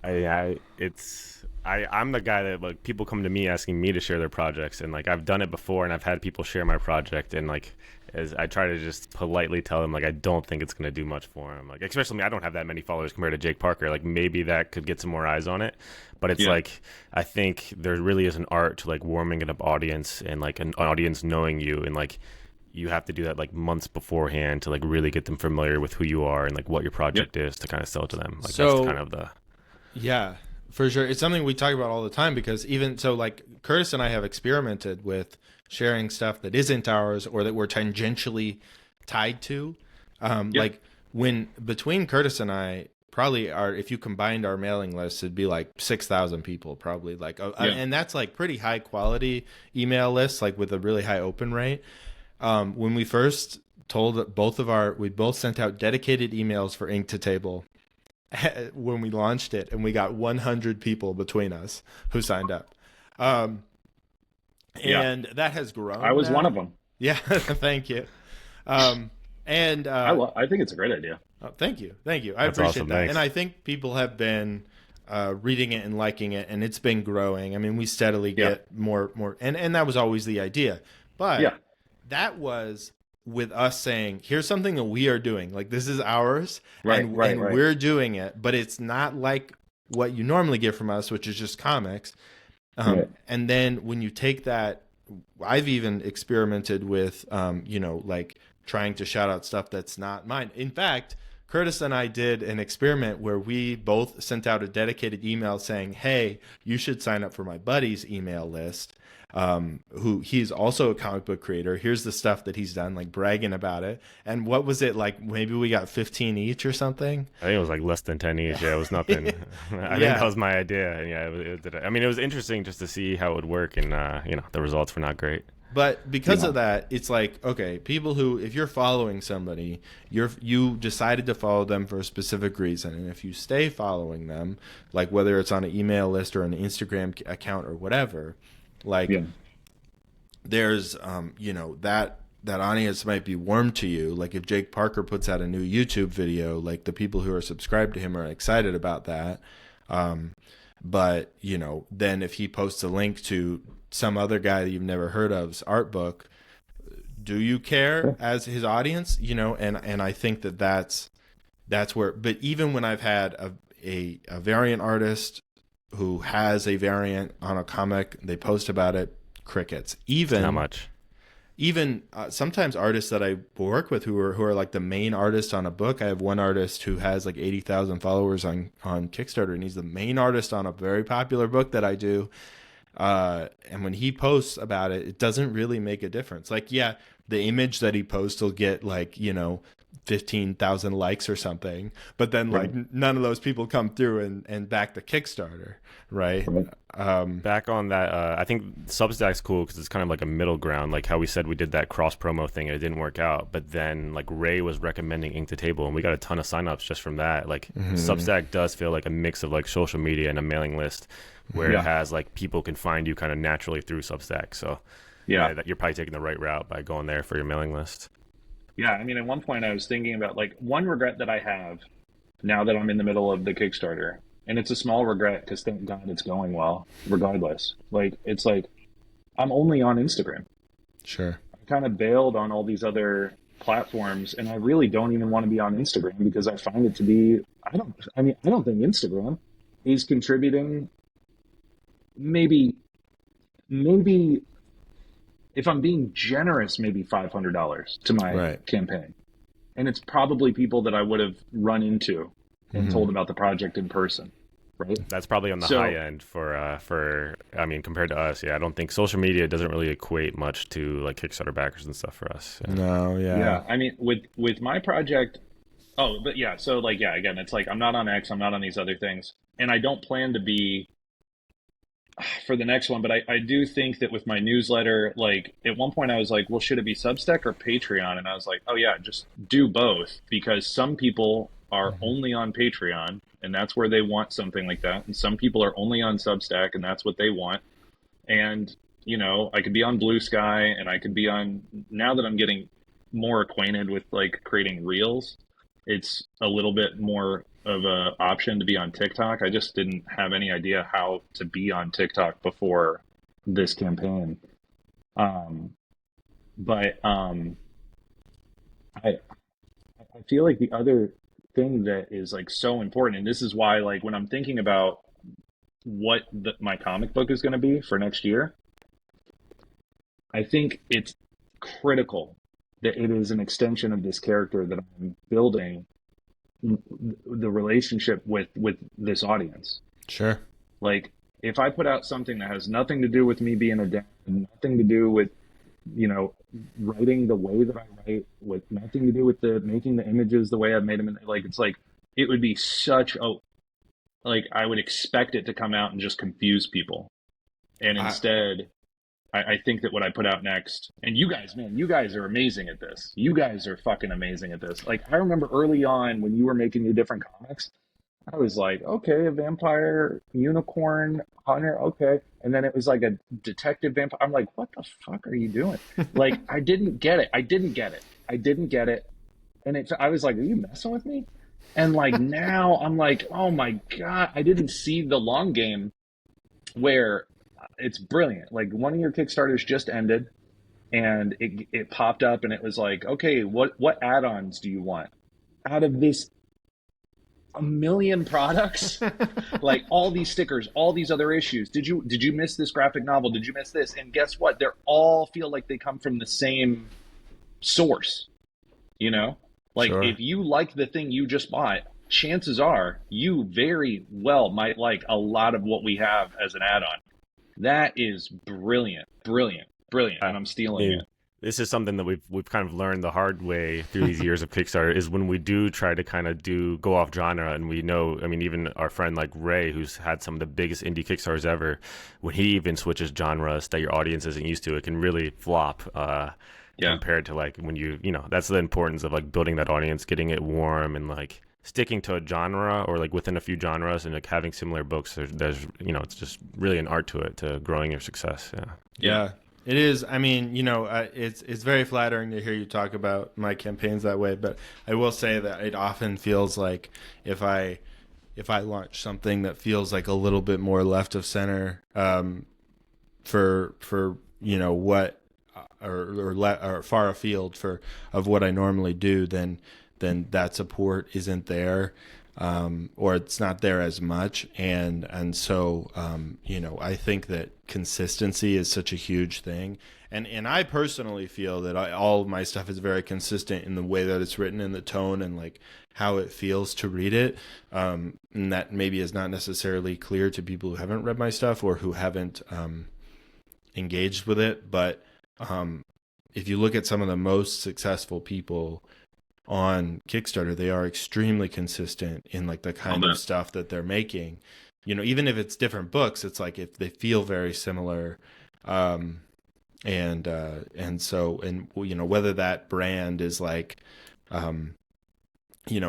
I'm the guy that like people come to me asking me to share their projects, and like I've done it before, and I've had people share my project, and like as I try to just politely tell them like I don't think it's gonna do much for them. Like especially me, I don't have that many followers compared to Jake Parker. Like maybe that could get some more eyes on it, but it's Yeah. like I think there really is an art to like warming an audience and like an audience knowing you, and like you have to do that like months beforehand to like really get them familiar with who you are and like what your Yep. project is to kind of sell it to them. Like So that's kind of the yeah, for sure. It's something we talk about all the time because even so, like Curtis and I have experimented with sharing stuff that isn't ours or that we're tangentially tied to. Yep. Like when between Curtis and I, probably if you combined our mailing list, it'd be like 6,000 people, probably like, Yeah. and that's like pretty high quality email lists, like with a really high open rate. When we first told we both sent out dedicated emails for Ink to Table when we launched it, and we got 100 people between us who signed up. Yeah. And that has grown. I was now. one of them. Yeah, thank you. And I think it's a great idea. thank you. I That's appreciate awesome, that. thanks. And I think people have been reading it and liking it, and it's been growing. I mean, we steadily Yeah. get more, and that was always the idea. But Yeah. that was with us saying, here's something that we are doing. Like this is ours, Right, and right, right. we're doing it, but it's not like what you normally get from us, which is just comics. Right. And then when you take that, I've even experimented with, like trying to shout out stuff that's not mine. In fact, Curtis and I did an experiment where we both sent out a dedicated email saying, hey, you should sign up for my buddy's email list, who he's also a comic book creator. Here's the stuff that he's done, like bragging about it. And what was it like? Maybe we got 15 each or something. I think it was like less than 10 each. Yeah, it was nothing. I think that was my idea. And yeah, I mean, it was interesting just to see how it would work, and the results were not great. But because Yeah. of that, it's like, okay, people who, if you're following somebody, you decided to follow them for a specific reason. And if you stay following them, like whether it's on an email list or an Instagram account or whatever, like Yeah. there's, that that audience might be warm to you. Like if Jake Parker puts out a new YouTube video, like the people who are subscribed to him are excited about that. But you know, then if he posts a link to some other guy that you've never heard of's art book, do you care as his audience? You know, and I think that's where. But even when I've had a variant artist who has a variant on a comic, they post about it, crickets. Even not much. Even sometimes artists that I work with who are like the main artist on a book. I have one artist who has like 80,000 followers on Kickstarter, and he's the main artist on a very popular book that I do. And when he posts about it, it doesn't really make a difference. Like, yeah, the image that he posts will get like, you know, 15,000 likes or something, but then like none of those people come through and back the Kickstarter, right? Back on that, I think Substack's cool because it's kind of like a middle ground, like how we said we did that cross promo thing and it didn't work out, but then like Ray was recommending Ink to Table and we got a ton of signups just from that. Like Substack does feel like a mix of like social media and a mailing list where it has like people can find you kind of naturally through Substack. So that you're probably taking the right route by going there for your mailing list. Yeah, I mean, at one point I was thinking about like one regret that I have now that I'm in the middle of the Kickstarter, and it's a small regret because thank God it's going well, regardless. Like, it's like I'm only on Instagram. Sure. I kind of bailed on all these other platforms, and I really don't even want to be on Instagram because I find it to be, I don't think Instagram is contributing maybe if I'm being generous, maybe $500 to my campaign. And it's probably people that I would have run into and told about the project in person, right? That's probably on the high end for I mean, compared to us. Yeah, I don't think social media doesn't really equate much to like Kickstarter backers and stuff for us. Yeah. No, Yeah, I mean, with my project, so like, yeah, again, it's like I'm not on X, I'm not on these other things. And I don't plan to be for the next one, but I do think that with my newsletter, like at one point I was like, well, should it be Substack or Patreon? And I was like, oh yeah, just do both, because some people are only on Patreon and that's where they want something like that. And some people are only on Substack and that's what they want. And, you know, I could be on Blue Sky and I could be on, now that I'm getting more acquainted with like creating reels, it's a little bit more of a option to be on TikTok. I just didn't have any idea how to be on TikTok before this campaign. But I feel like the other thing that is like so important, and this is why like when I'm thinking about what my comic book is going to be for next year, I think it's critical that it is an extension of this character that I'm building, the relationship with this audience. Sure. Like if I put out something that has nothing to do with me being a dad, nothing to do with, you know, writing the way that I write, with nothing to do with making the images the way I've made them, like it's like it would be such a, like I would expect it to come out and just confuse people, and instead I think that what I put out next, and you guys, man, you guys are amazing at this. You guys are fucking amazing at this. Like, I remember early on when you were making your different comics, I was like, okay, a vampire, unicorn, hunter, okay. And then it was like a detective vampire. I'm like, what the fuck are you doing? Like, I didn't get it. And I was like, are you messing with me? And like, now I'm like, oh my God, I didn't see the long game where it's brilliant. Like one of your Kickstarters just ended and it popped up and it was like, okay, what add-ons do you want out of this 1 million products? Like all these stickers, all these other issues. Did you miss this graphic novel? Did you miss this? And guess what? They're all feel like they come from the same source, you know? Like if you like the thing you just bought, chances are you very well might like a lot of what we have as an add-on. That is brilliant, and I'm stealing it. This is something that we've kind of learned the hard way through these years of Kickstarter, is when we do try to kind of go off genre, and we know, I mean, even our friend like Ray, who's had some of the biggest indie Kickstarters ever, when he even switches genres that your audience isn't used to, it can really flop compared to like when you know, that's the importance of like building that audience, getting it warm, and like sticking to a genre or like within a few genres and like having similar books. There's you know, it's just really an art to it, to growing your success. Yeah. It is. I mean, it's very flattering to hear you talk about my campaigns that way. But I will say that it often feels like if I launch something that feels like a little bit more left of center, for what or far afield of what I normally do, then that support isn't there, or it's not there as much, and so I think that consistency is such a huge thing, and I personally feel that all of my stuff is very consistent in the way that it's written, in the tone, and like how it feels to read it, and that maybe is not necessarily clear to people who haven't read my stuff or who haven't engaged with it. But if you look at some of the most successful people on Kickstarter, they are extremely consistent in like the kind of stuff that they're making. Even if it's different books, it's like if they feel very similar, and whether that brand is like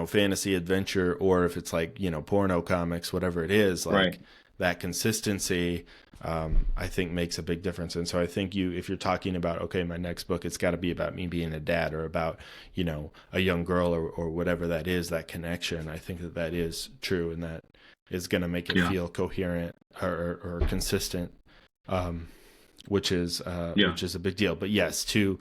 fantasy adventure, or if it's like porno comics, whatever it is, like Right. that consistency, I think makes a big difference. And so I think if you're talking about, okay, my next book, it's got to be about me being a dad, or about a young girl, or whatever that is, that connection, I think that is true, and that is going to make it feel coherent or consistent, which is a big deal. But yes, to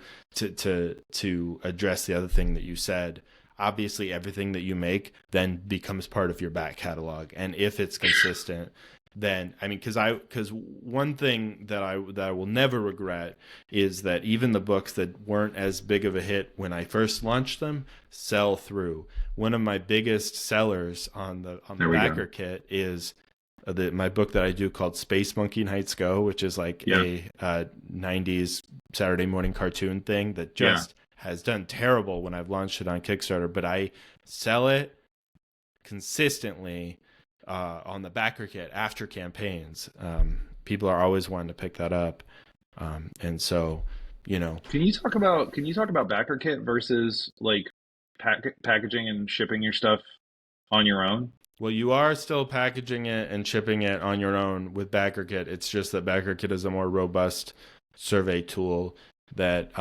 address the other thing that you said, obviously everything that you make then becomes part of your back catalog, and if it's consistent, then because one thing that I will never regret is that even the books that weren't as big of a hit when I first launched them sell through. One of my biggest sellers on the backer kit is my book that I do called Space Monkey Nights Go, which is like a 90s Saturday morning cartoon thing that just has done terrible when I've launched it on Kickstarter, but I sell it consistently on the backer kit after campaigns. People are always wanting to pick that up, and so Can you talk about backer kit versus like packaging and shipping your stuff on your own? Well, you are still packaging it and shipping it on your own with BackerKit. It's just that BackerKit is a more robust survey tool that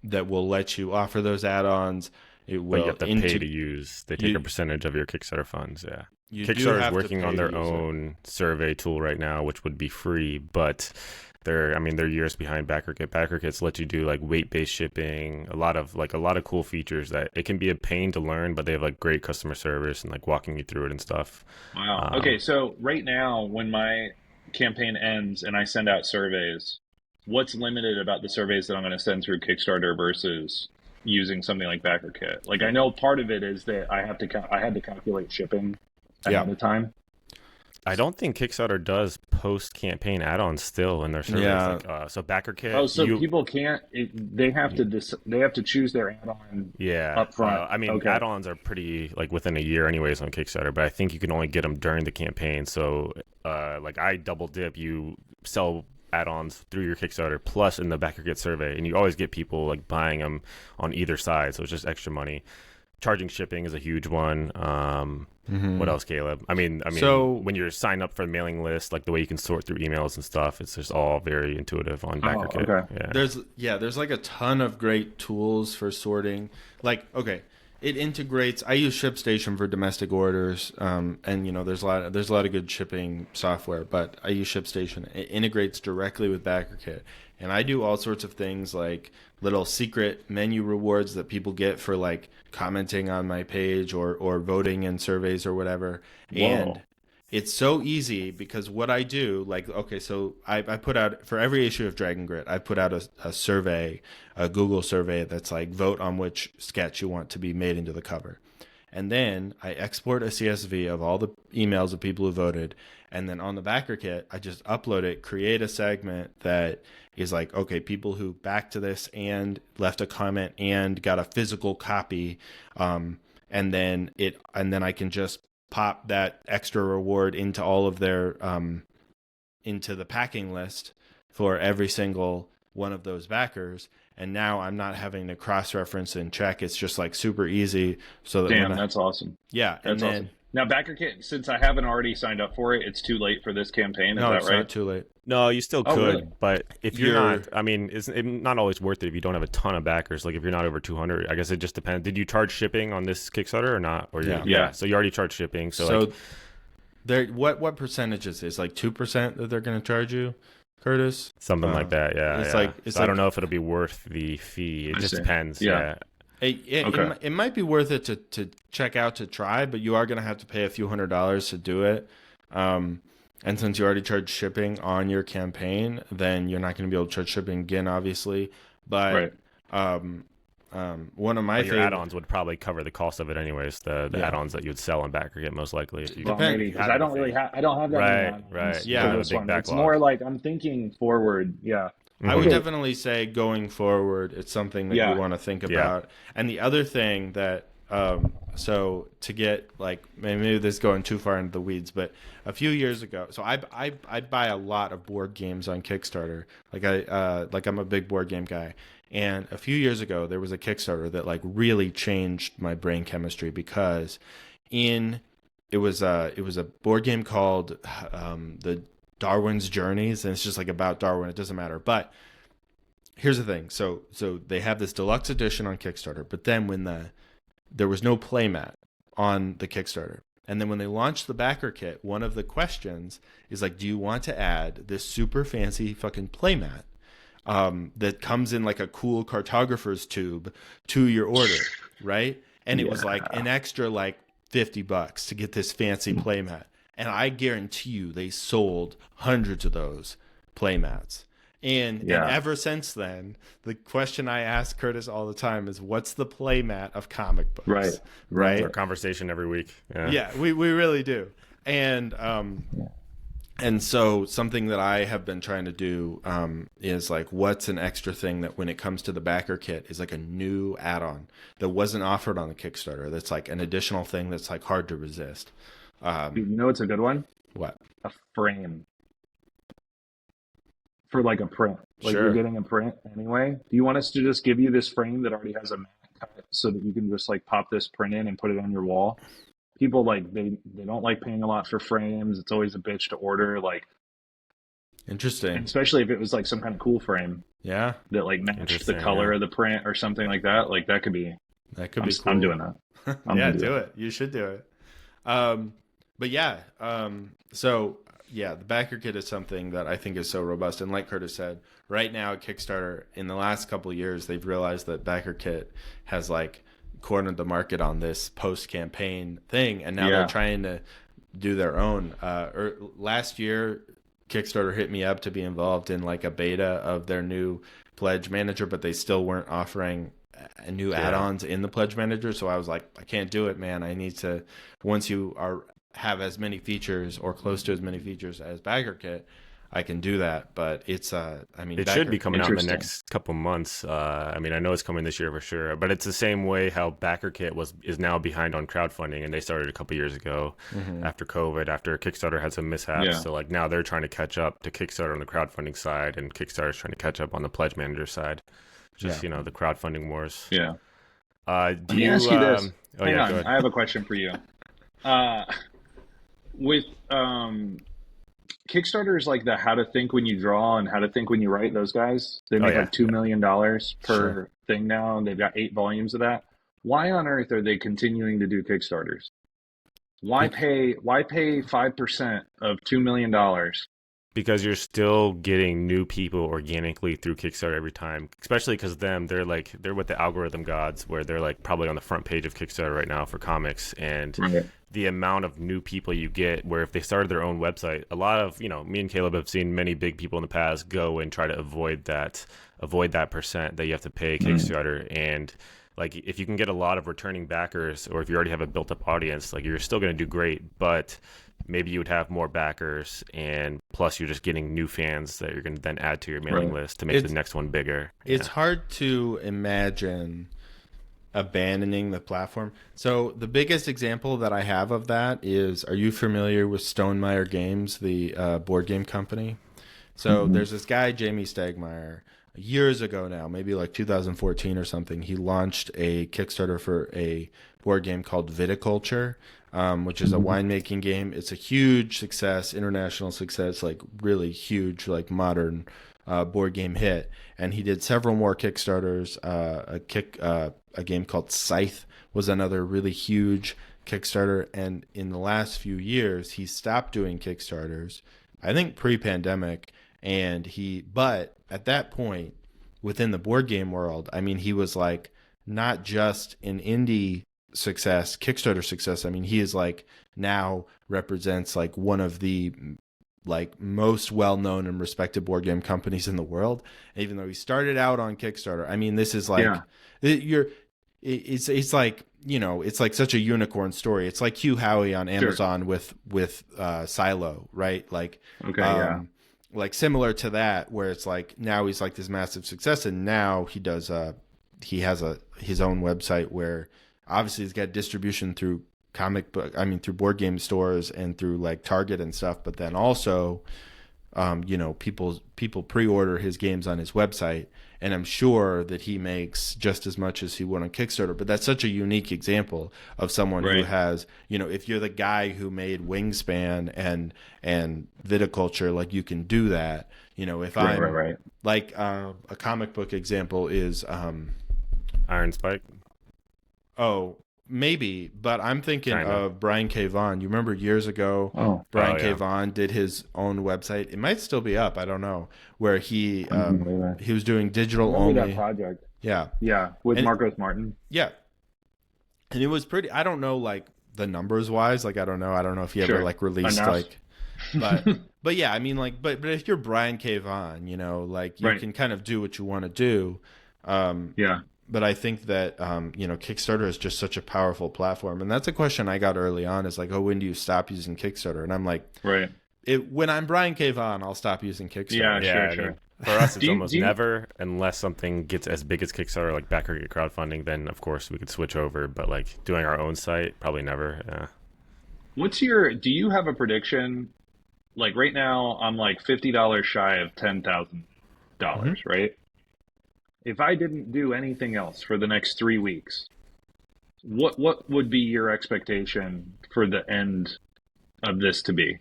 will let you offer those add-ons. It will. But you have to pay to use. They take a percentage of your Kickstarter funds. Yeah. Kickstarter is working on their own survey tool right now, which would be free, but they're years behind BackerKit. BackerKits let you do like weight-based shipping, a lot of cool features that it can be a pain to learn, but they have like great customer service and like walking you through it and stuff. Wow. Okay, so right now when my campaign ends and I send out surveys, what's limited about the surveys that I'm going to send through Kickstarter versus using something like BackerKit? Like, I know part of it is that I had to calculate shipping ahead of time. I don't think Kickstarter does post-campaign add-ons still in their surveys. Yeah. So BackerKit. Oh, so people can't. They have to choose their add-on. Up front. Add-ons are pretty like within a year, anyways, on Kickstarter. But I think you can only get them during the campaign. So, like I double dip. You sell add-ons through your Kickstarter plus in the BackerKit survey, and you always get people like buying them on either side. So it's just extra money. Charging shipping is a huge one. What else, Caleb? So when you're signed up for the mailing list, like the way you can sort through emails and stuff, it's just all very intuitive on BackerKit. Okay. There's like a ton of great tools for sorting. Like, okay, it integrates. I use ShipStation for domestic orders, and there's a lot of good shipping software, but I use ShipStation. It integrates directly with BackerKit, and I do all sorts of things like little secret menu rewards that people get for like commenting on my page or voting in surveys or whatever. Whoa. And it's so easy because what I do, like, okay, so I put out, for every issue of Dragon Grit, I put out a survey, a Google survey that's like, vote on which sketch you want to be made into the cover. And then I export a CSV of all the emails of people who voted. And then on the BackerKit, I just upload it, create a segment that is like, okay, people who backed to this and left a comment and got a physical copy. And then I can just pop that extra reward into all of their, into the packing list for every single one of those backers. And now I'm not having to cross-reference and check. It's just like super easy. So that that's awesome. Yeah. That's awesome. Now, BackerKit, since I haven't already signed up for it, it's too late for this campaign. Is that right? No, it's not too late. No, you still Oh, really? could, but if you're You're not, I mean, it's not always worth it if you don't have a ton of backers. Like if you're not over 200, I guess it just depends. Did you charge shipping on this Kickstarter or not? Or Yeah. yeah, so you already charged shipping. So like so there. What percentage is this? Like 2% that they're going to charge you, Curtis? something like that. Yeah, It's yeah. like it's So I like don't know if it'll be worth the fee. It I just see. depends. Yeah. Yeah. Okay. it might be worth it to check out to try, but you are going to have to pay a few $100s to do it. And since you already charged shipping on your campaign, then you're not going to be able to charge shipping again, obviously. But Right. one of my But your favorite add-ons would probably cover the cost of it anyways. The Yeah. add-ons that you would sell on Backer most likely if you Well, Depend- maybe because I don't really have. I don't have that many Right, add-ons right. for You have a this big one. It's backlog. more like I'm thinking forward. Yeah. I would Mhm. definitely say going forward, it's something that Yeah. you want to think Yeah. about. And the other thing that, so to get like maybe this is going too far into the weeds, but a few years ago, so I buy a lot of board games on Kickstarter. Like I'm a big board game guy. And a few years ago, there was a Kickstarter that like really changed my brain chemistry because it was a board game called the Darwin's Journeys, and it's just like about Darwin. It doesn't matter. But here's the thing. So they have this deluxe edition on Kickstarter, but then when there was no playmat on the Kickstarter. And then when they launched the backer kit, one of the questions is like, do you want to add this super fancy fucking playmat that comes in like a cool cartographer's tube to your order, right? And it was like an extra like $50 to get this fancy playmat. And I guarantee you they sold hundreds of those playmats. And ever since then, the question I ask Curtis all the time is, what's the playmat of comic books? Right. Right. Our conversation every week. Yeah. Yeah, we really do. And so something that I have been trying to do is like, what's an extra thing that when it comes to the backer kit is like a new add-on that wasn't offered on the Kickstarter. That's like an additional thing that's like hard to resist. You know, it's a good one. What? A frame for like a print. Like Sure. you're getting a print anyway. Do you want us to just give you this frame that already has a mat cut so that you can just like pop this print in and put it on your wall? People like they don't like paying a lot for frames. It's always a bitch to order. Like, Interesting. especially if it was like some kind of cool frame Yeah, that like matched the Interesting, color yeah. of the print or something like that. Like that could be. that could I'm, be cool. I'm doing that. I'm Yeah, gonna do it. You should do it. But yeah, so yeah, the backer kit is something that I think is so robust. And like Curtis said, right now at Kickstarter, in the last couple of years, they've realized that backer kit has like cornered the market on this post-campaign thing, and now Yeah. they're trying to do their own. Last year, Kickstarter hit me up to be involved in like a beta of their new pledge manager, but they still weren't offering new add-ons in the pledge manager. So I was like, I can't do it, man. I need to, once you have as many features or close to as many features as Bagger Kit, I can do that. But it's I mean, It should be coming out in the Interesting. next couple months. I mean, I know it's coming this year for sure, but it's the same way how BackerKit is now behind on crowdfunding, and they started a couple years ago after COVID, after Kickstarter had some mishaps. Yeah. So like now they're trying to catch up to Kickstarter on the crowdfunding side, and Kickstarter's trying to catch up on the pledge manager side. Just Yeah. the crowdfunding wars. Yeah. Do Let me you? ask you this. Oh Hang yeah, on. go ahead. I have a question for you. With Kickstarter is like the How to Think When You Draw and How to Think When You Write. Those guys, they make yeah. like $2 million per Sure. thing now, and they've got 8 volumes of that. Why on earth are they continuing to do Kickstarters? Why pay 5% of $2 million? Because you're still getting new people organically through Kickstarter every time, especially because they're with the algorithm gods, where they're like probably on the front page of Kickstarter right now for comics, and the amount of new people you get, where if they started their own website, a lot of, me and Caleb have seen many big people in the past go and try to avoid that percent that you have to pay Kickstarter. And like, if you can get a lot of returning backers, or if you already have a built up audience, like you're still going to do great, but maybe you would have more backers, and plus you're just getting new fans that you're going to then add to your mailing list to make the next one bigger. It's hard to imagine abandoning the platform. So the biggest example that I have of that is, are you familiar with Stonemaier Games, the board game company? So there's this guy, Jamie Stegmaier, years ago now, maybe like 2014 or something. He launched a Kickstarter for a board game called Viticulture. which is a winemaking game. It's a huge success, international success, like really huge, like modern board game hit. And he did several more Kickstarters. A game called Scythe was another really huge Kickstarter. And in the last few years, he stopped doing Kickstarters, I think pre-pandemic. But at that point, within the board game world, I mean, he was like not just an indie success, Kickstarter success. I mean, he is like now represents like one of the like most well-known and respected board game companies in the world. Even though he started out on Kickstarter, I mean, this is like it's like, you know, it's like such a unicorn story. It's like Hugh Howey on Amazon with Silo, right? Like like similar to that, where it's like now he's like this massive success, and now he does he has his own website where obviously he's got distribution through through board game stores and through like Target and stuff, but then also you know, people pre-order his games on his website, and I'm sure that he makes just as much as he would on Kickstarter. But that's such a unique example of someone who has, you know, if you're the guy who made Wingspan and Viticulture, like you can do that. You know, if I'm like a comic book example is Iron Spike. Oh, maybe, but I'm thinking of Brian K. Vaughan. You remember years ago, Brian K. Vaughan did his own website. It might still be up, I don't know, where he was doing digital only. That project. Yeah, with Marcos Martin. Yeah, and it was pretty. I don't know, like the numbers wise, like I don't know if he ever like released like, but yeah, I mean, like, but if you're Brian K. Vaughan, you know, like you can kind of do what you want to do. But I think that, you know, Kickstarter is just such a powerful platform. And that's a question I got early on is like, oh, when do you stop using Kickstarter? And I'm like, when I'm Brian K. Vaughan, I'll stop using Kickstarter. Yeah, sure. For us, it's almost never, unless something gets as big as Kickstarter, like backer get crowdfunding, then of course we could switch over. But like doing our own site, probably never. Yeah. Do you have a prediction? Like right now, I'm like $50 shy of $10,000, right? If I didn't do anything else for the next 3 weeks, what would be your expectation for the end of this to be?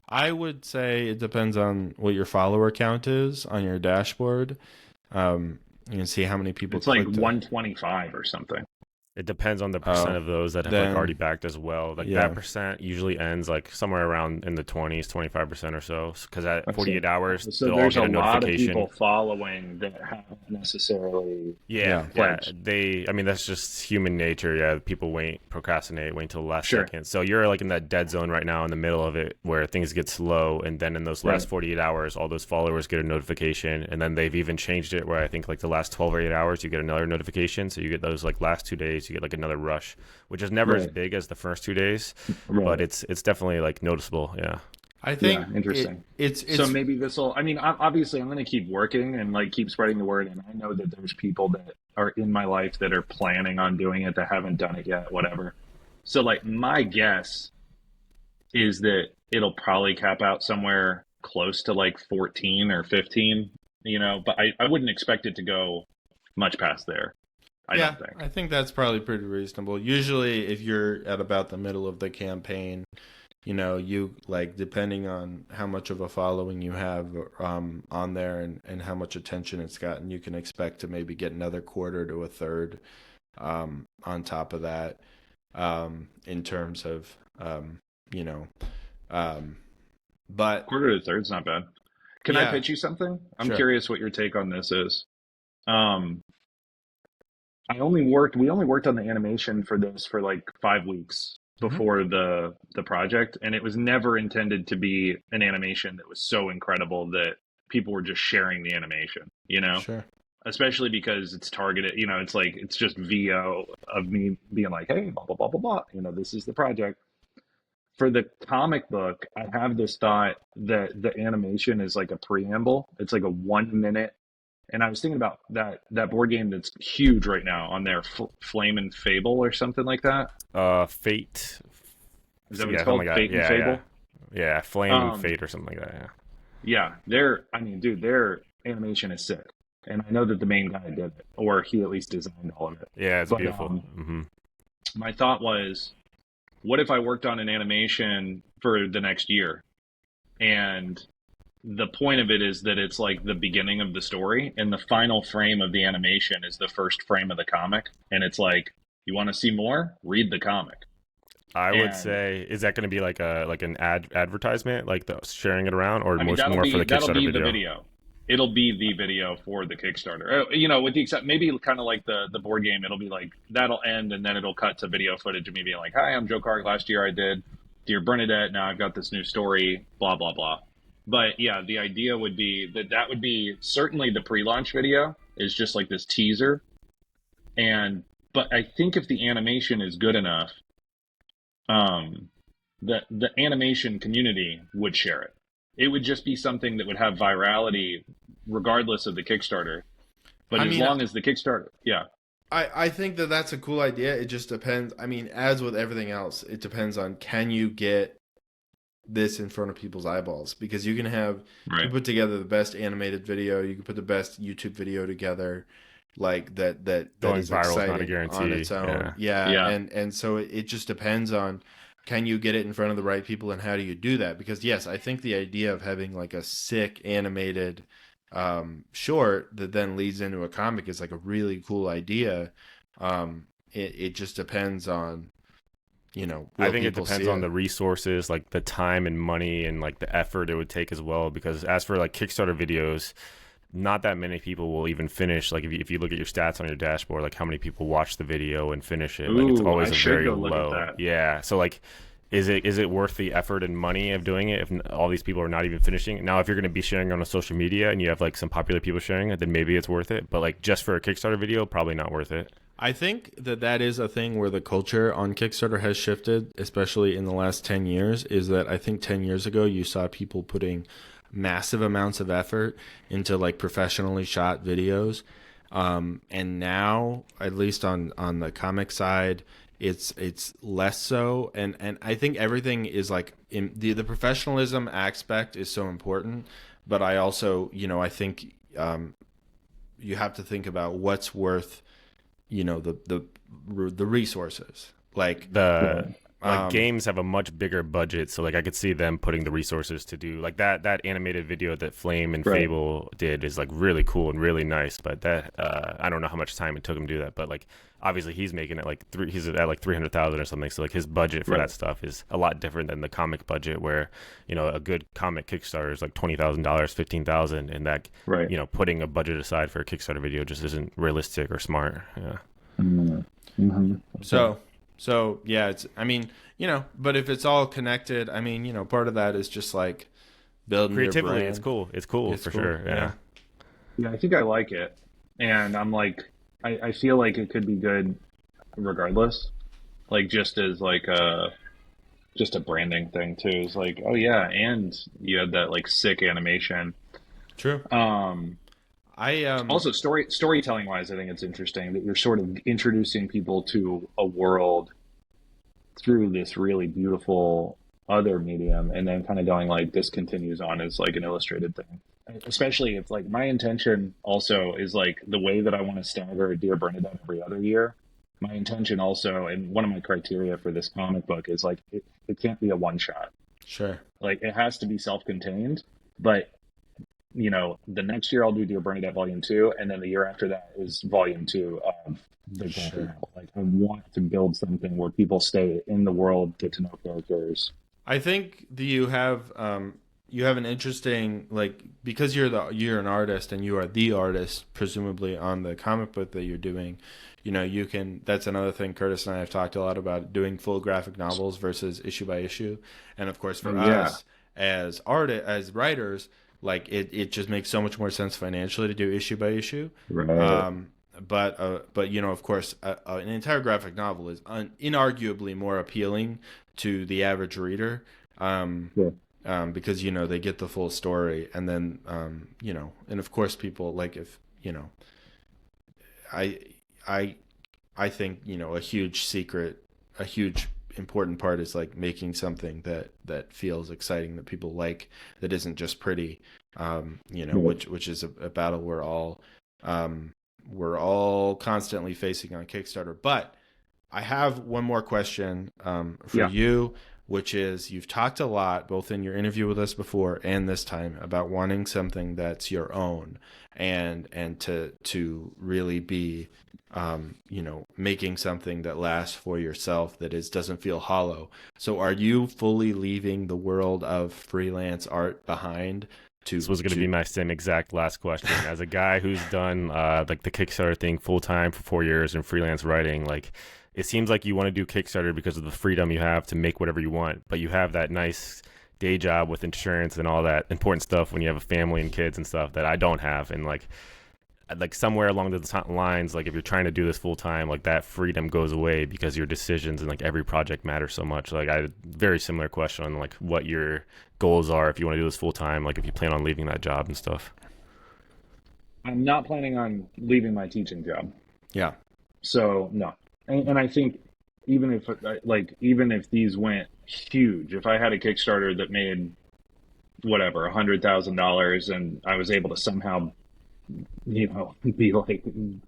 I would say it depends on what your follower count is on your dashboard. You can see how many people. It's like 125 or something. It depends on the percent of those that have like already backed as well. Like that percent usually ends like somewhere around in the 20s, 25% or so. Because at 48 hours, so there's a lot of people following that haven't necessarily. I mean, that's just human nature. Yeah, people procrastinate, wait until the last second. So you're like in that dead zone right now in the middle of it where things get slow. And then in those last 48 hours, all those followers get a notification. And then they've even changed it where I think like the last 12 or 8 hours, you get another notification. So you get those like last 2 days. You get like another rush, which is never as big as the first 2 days, but it's definitely like noticeable. Yeah, I think interesting. It's so maybe this will. I mean, obviously, I'm going to keep working and like keep spreading the word. And I know that there's people that are in my life that are planning on doing it that haven't done it yet. Whatever. So like my guess is that it'll probably cap out somewhere close to like 14 or 15. You know, but I wouldn't expect it to go much past there. I think that's probably pretty reasonable. Usually, if you're at about the middle of the campaign, you know, you like depending on how much of a following you have on there and how much attention it's gotten, you can expect to maybe get another quarter to a third on top of that in terms of you know, but quarter to a third's not bad. Can I pitch you something? I'm curious what your take on this is. We only worked on the animation for this for like 5 weeks before the project, and it was never intended to be an animation that was so incredible that people were just sharing the animation, you know? Especially because it's targeted, you know, it's like it's just VO of me being like, hey, blah blah blah blah blah, you know, this is the project. For the comic book, I have this thought that the animation is like a preamble. It's like a 1 minute. And I was thinking about that board game that's huge right now on there, Flame and Fable or something like that. Fate. Is that what it's called? Fate and Fable? Yeah, Flame and Fate or something like that, yeah. Their animation is sick. And I know that the main guy did it, or he at least designed all of it. Yeah, it's beautiful. My thought was, what if I worked on an animation for the next year? And the point of it is that it's like the beginning of the story, and the final frame of the animation is the first frame of the comic. And it's like, you want to see more? Read the comic. I would And say, is that going to be like an advertisement, like the sharing it around, or I mean, more for the that'll Kickstarter be the video? video. It'll be the video for the Kickstarter. With the except maybe kind of like the board game. It'll be like that'll end, and then it'll cut to video footage of me being like, "Hi, I'm Joe Karg. Last year I did Dear Bernadette. Now I've got this new story. Blah blah blah." But yeah, the idea would be that would be certainly the pre-launch video is just like this teaser, and but I think if the animation is good enough, um, the animation community would share it. It would just be something that would have virality regardless of the Kickstarter. But I as mean, long as the Kickstarter, yeah, I think that that's a cool idea. It just depends. I mean, as with everything else, it depends on can you get this in front of people's eyeballs, because you can have you right, can put together the best animated video, you can put the best YouTube video together, like that Going is viral is not a exciting on guarantee. its own. Yeah. Yeah, yeah, and so it just depends on can you get it in front of the right people and how do you do that? Because yes, I think the idea of having like a sick animated short that then leads into a comic is like a really cool idea. It just depends on I will think it people depends see on it? the resources, like the time and money and like the effort it would take as well. Because as for like Kickstarter videos, not that many people will even finish. Like if you look at your stats on your dashboard, like how many people watch the video and finish it, like it's ooh, always I a should very go look at low. that. Yeah. So like, is it worth the effort and money of doing it if all these people are not even finishing? Now, if you're going to be sharing on a social media and you have like some popular people sharing it, then maybe it's worth it. But like just for a Kickstarter video, probably not worth it. I think that is a thing where the culture on Kickstarter has shifted, especially in the last 10 years, is that I think 10 years ago you saw people putting massive amounts of effort into like professionally shot videos. And now, at least on the comic side, it's less so. And I think everything is like in the professionalism aspect is so important. But I also, I think you have to think about what's worth the resources like The like um games have a much bigger budget, so like I could see them putting the resources to do like that animated video that Flame and Right. Fable did is like really cool and really nice. But that I don't know how much time it took him to do that, but like obviously he's making it like he's at like 300,000 or something. So like his budget for Right. that stuff is a lot different than the comic budget, where a good comic Kickstarter is like $20,000, 15,000, and that Right. putting a budget aside for a Kickstarter video just isn't realistic or smart. Yeah. Mm-hmm. so yeah, it's I mean, but if it's all connected, I mean, part of that is just like building your Creatively, brand. it's cool. It's cool It's for cool, sure. Yeah. Yeah, I think I like it, and I'm like, I feel like it could be good regardless. Like just a branding thing too. It's like, oh yeah, and you had that like sick animation. True. Um, I Also, storytelling wise, I think it's interesting that you're sort of introducing people to a world through this really beautiful other medium, and then kind of going like this continues on as like an illustrated thing. Especially if like my intention also is like the way that I want to stagger Dear Bernadette every other year. My intention also, and one of my criteria for this comic book is like it can't be a one shot. sure. Like it has to be self-contained, but the next year I'll do Dear Bernadette Volume 2, and then the year after that is Volume 2 of the Sure. Like I want to build something where people stay in the world, get to know characters. I think that you have an interesting, like, because you're an artist and you are the artist presumably on the comic book that you're doing. You can, that's another thing Curtis and I have talked a lot about, doing full graphic novels versus issue by issue. And of course for Yeah. us as writers, like it just makes so much more sense financially to do issue by issue. Right. But of course, an entire graphic novel is inarguably more appealing to the average reader, Yeah. because they get the full story, and then and of course people like if I I think a huge secret, a huge important part is like making something that feels exciting, that people like, that isn't just pretty, which is a battle we're all constantly facing on Kickstarter. But I have one more question for Yeah. you, which is you've talked a lot, both in your interview with us before and this time, about wanting something that's your own and to really be, making something that lasts for yourself, that doesn't feel hollow. So are you fully leaving the world of freelance art behind? This was going to be my same exact last question. As a guy who's done like the Kickstarter thing full time for 4 years and freelance writing, like it seems like you want to do Kickstarter because of the freedom you have to make whatever you want, but you have that nice day job with insurance and all that important stuff when you have a family and kids and stuff that I don't have. And like somewhere along the lines, like if you're trying to do this full time, like that freedom goes away because your decisions and like every project matters so much. Like I had a very similar question on like what your goals are if you want to do this full time, like if you plan on leaving that job and stuff. I'm not planning on leaving my teaching job. Yeah. So no. And I think even if these went huge, if I had a Kickstarter that made whatever $100,000 and I was able to somehow be like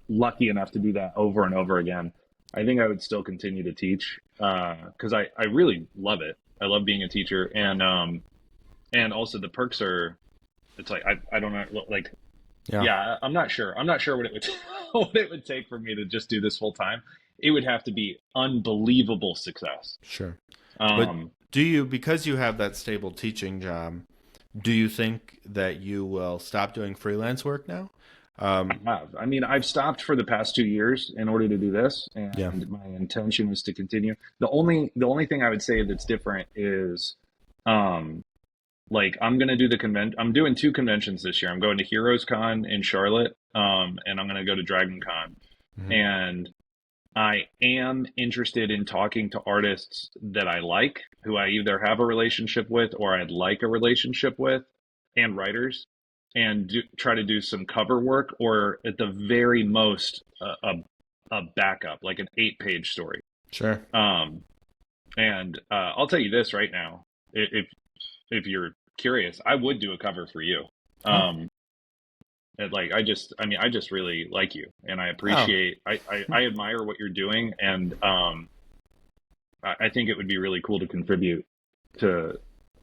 lucky enough to do that over and over again, I think I would still continue to teach because I really love it. I love being a teacher, and also the perks are, it's like I don't know, like yeah, I'm not sure what it would what it would take for me to just do this full time. It would have to be unbelievable success. Sure. But do you, because you have that stable teaching job, do you think that you will stop doing freelance work now? I have. I mean, I've stopped for the past 2 years in order to do this, and Yeah. my intention is to continue. The only thing I would say that's different is, like I'm gonna do I'm doing 2 conventions this year. I'm going to Heroes Con in Charlotte, and I'm gonna go to Dragon Con, Mhm. and I am interested in talking to artists that I like, who I either have a relationship with or I'd like a relationship with, and writers, and try to do some cover work, or at the very most, a backup, like an 8-page story. Sure. And I'll tell you this right now, if you're curious, I would do a cover for you. Like I just really like you, and I appreciate. I admire what you're doing, and I think it would be really cool to contribute to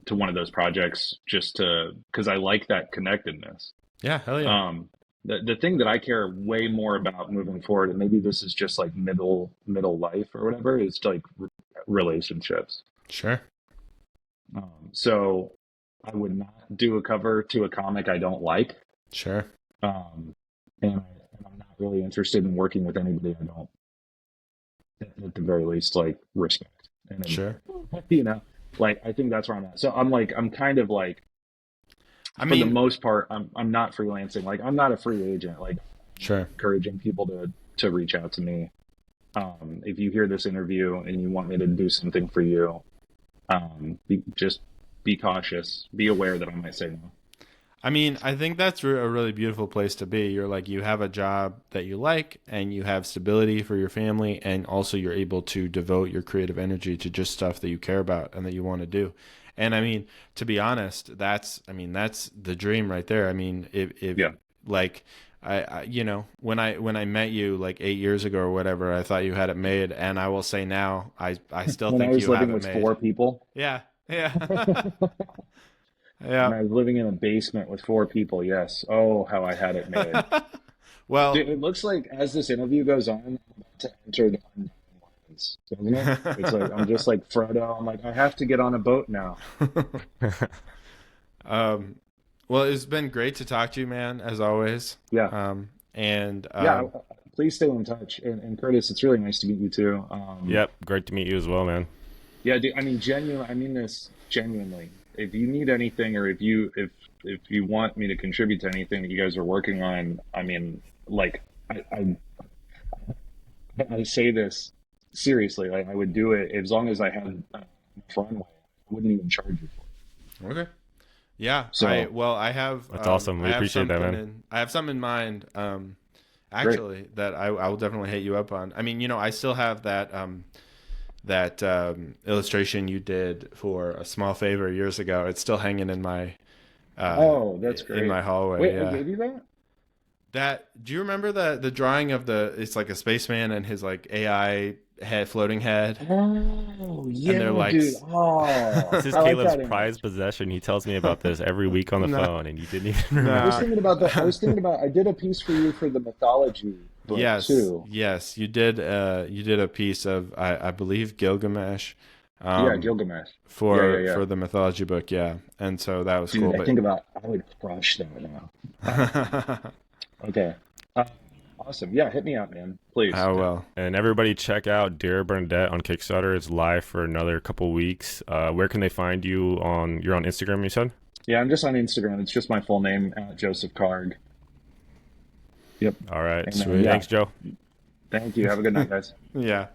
one of those projects, just because I like that connectedness. Yeah, hell yeah. The thing that I care way more about moving forward, and maybe this is just like middle life or whatever, is like relationships. Sure. So I would not do a cover to a comic I don't like. Sure. And I'm not really interested in working with anybody I don't, at the very least, like respect. And Sure. Like I think that's where I'm at. So I'm kind of like, I for mean, the most part, I'm not freelancing. Like I'm not a free agent. Like sure. encouraging people to reach out to me. If you hear this interview and you want me to do something for you, just be cautious. Be aware that I might say no. I mean, I think that's a really beautiful place to be. You're like, you have a job that you like, and you have stability for your family, and also you're able to devote your creative energy to just stuff that you care about and that you want to do. And I mean, to be honest, that's the dream right there. I mean, if Yeah. like I when I met you like 8 years ago or whatever, I thought you had it made, and I will say now, I still When think I was you have living it with made. 4 people. Yeah. Yeah. When Yeah. I was living in a basement with 4 people, yes. Oh, how I had it made. Well, Dude, it looks like as this interview goes on, I'm about to enter the Undying Lands, doesn't it? It's like I'm just like Frodo. I'm like, I have to get on a boat now. well, it's been great to talk to you, man, as always. Yeah. And Yeah. Please stay in touch. And Curtis, it's really nice to meet you too. Yep, great to meet you as well, man. Yeah, dude, I mean, I mean this genuinely. If you need anything, or if you want me to contribute to anything that you guys are working on, I mean, like I say this seriously, like I would do it as long as I had fun. I wouldn't even charge you for it. Okay. Yeah. So I have. That's awesome. We appreciate that, man. I have something in mind. Actually, that I will definitely hit you up on. I mean, I still have that illustration you did for A Small Favor years ago. It's still hanging in my oh, that's great. in my hallway. Wait, yeah. I gave you that? Do you remember the drawing of it's like a spaceman and his like AI floating head? Oh yeah, And they're like, dude. Oh, This is I like Caleb's that prized image. possession. He tells me about this every week on the No. phone, and you didn't even No. I was remember. thinking about that. I was thinking about. I did a piece for you for the mythology book Yes, too. yes, you did. You did a piece of I believe Gilgamesh, Yeah, um, Gilgamesh. Yeah, yeah, yeah. for the mythology book. Yeah, and so that was cool. Dude, I But think about. I would crush that now. Okay. Uh, awesome. Yeah, hit me up, man. Please. how well? And everybody check out Dear Bernadette on Kickstarter. It's live for another couple weeks. Where can they find you on? You're on Instagram, you said? Yeah, I'm just on Instagram. It's just my full name, Joseph Karg. Yep. All right. And Sweet. yeah, Thanks, Joe. thank you. Have a good night, guys. Yeah.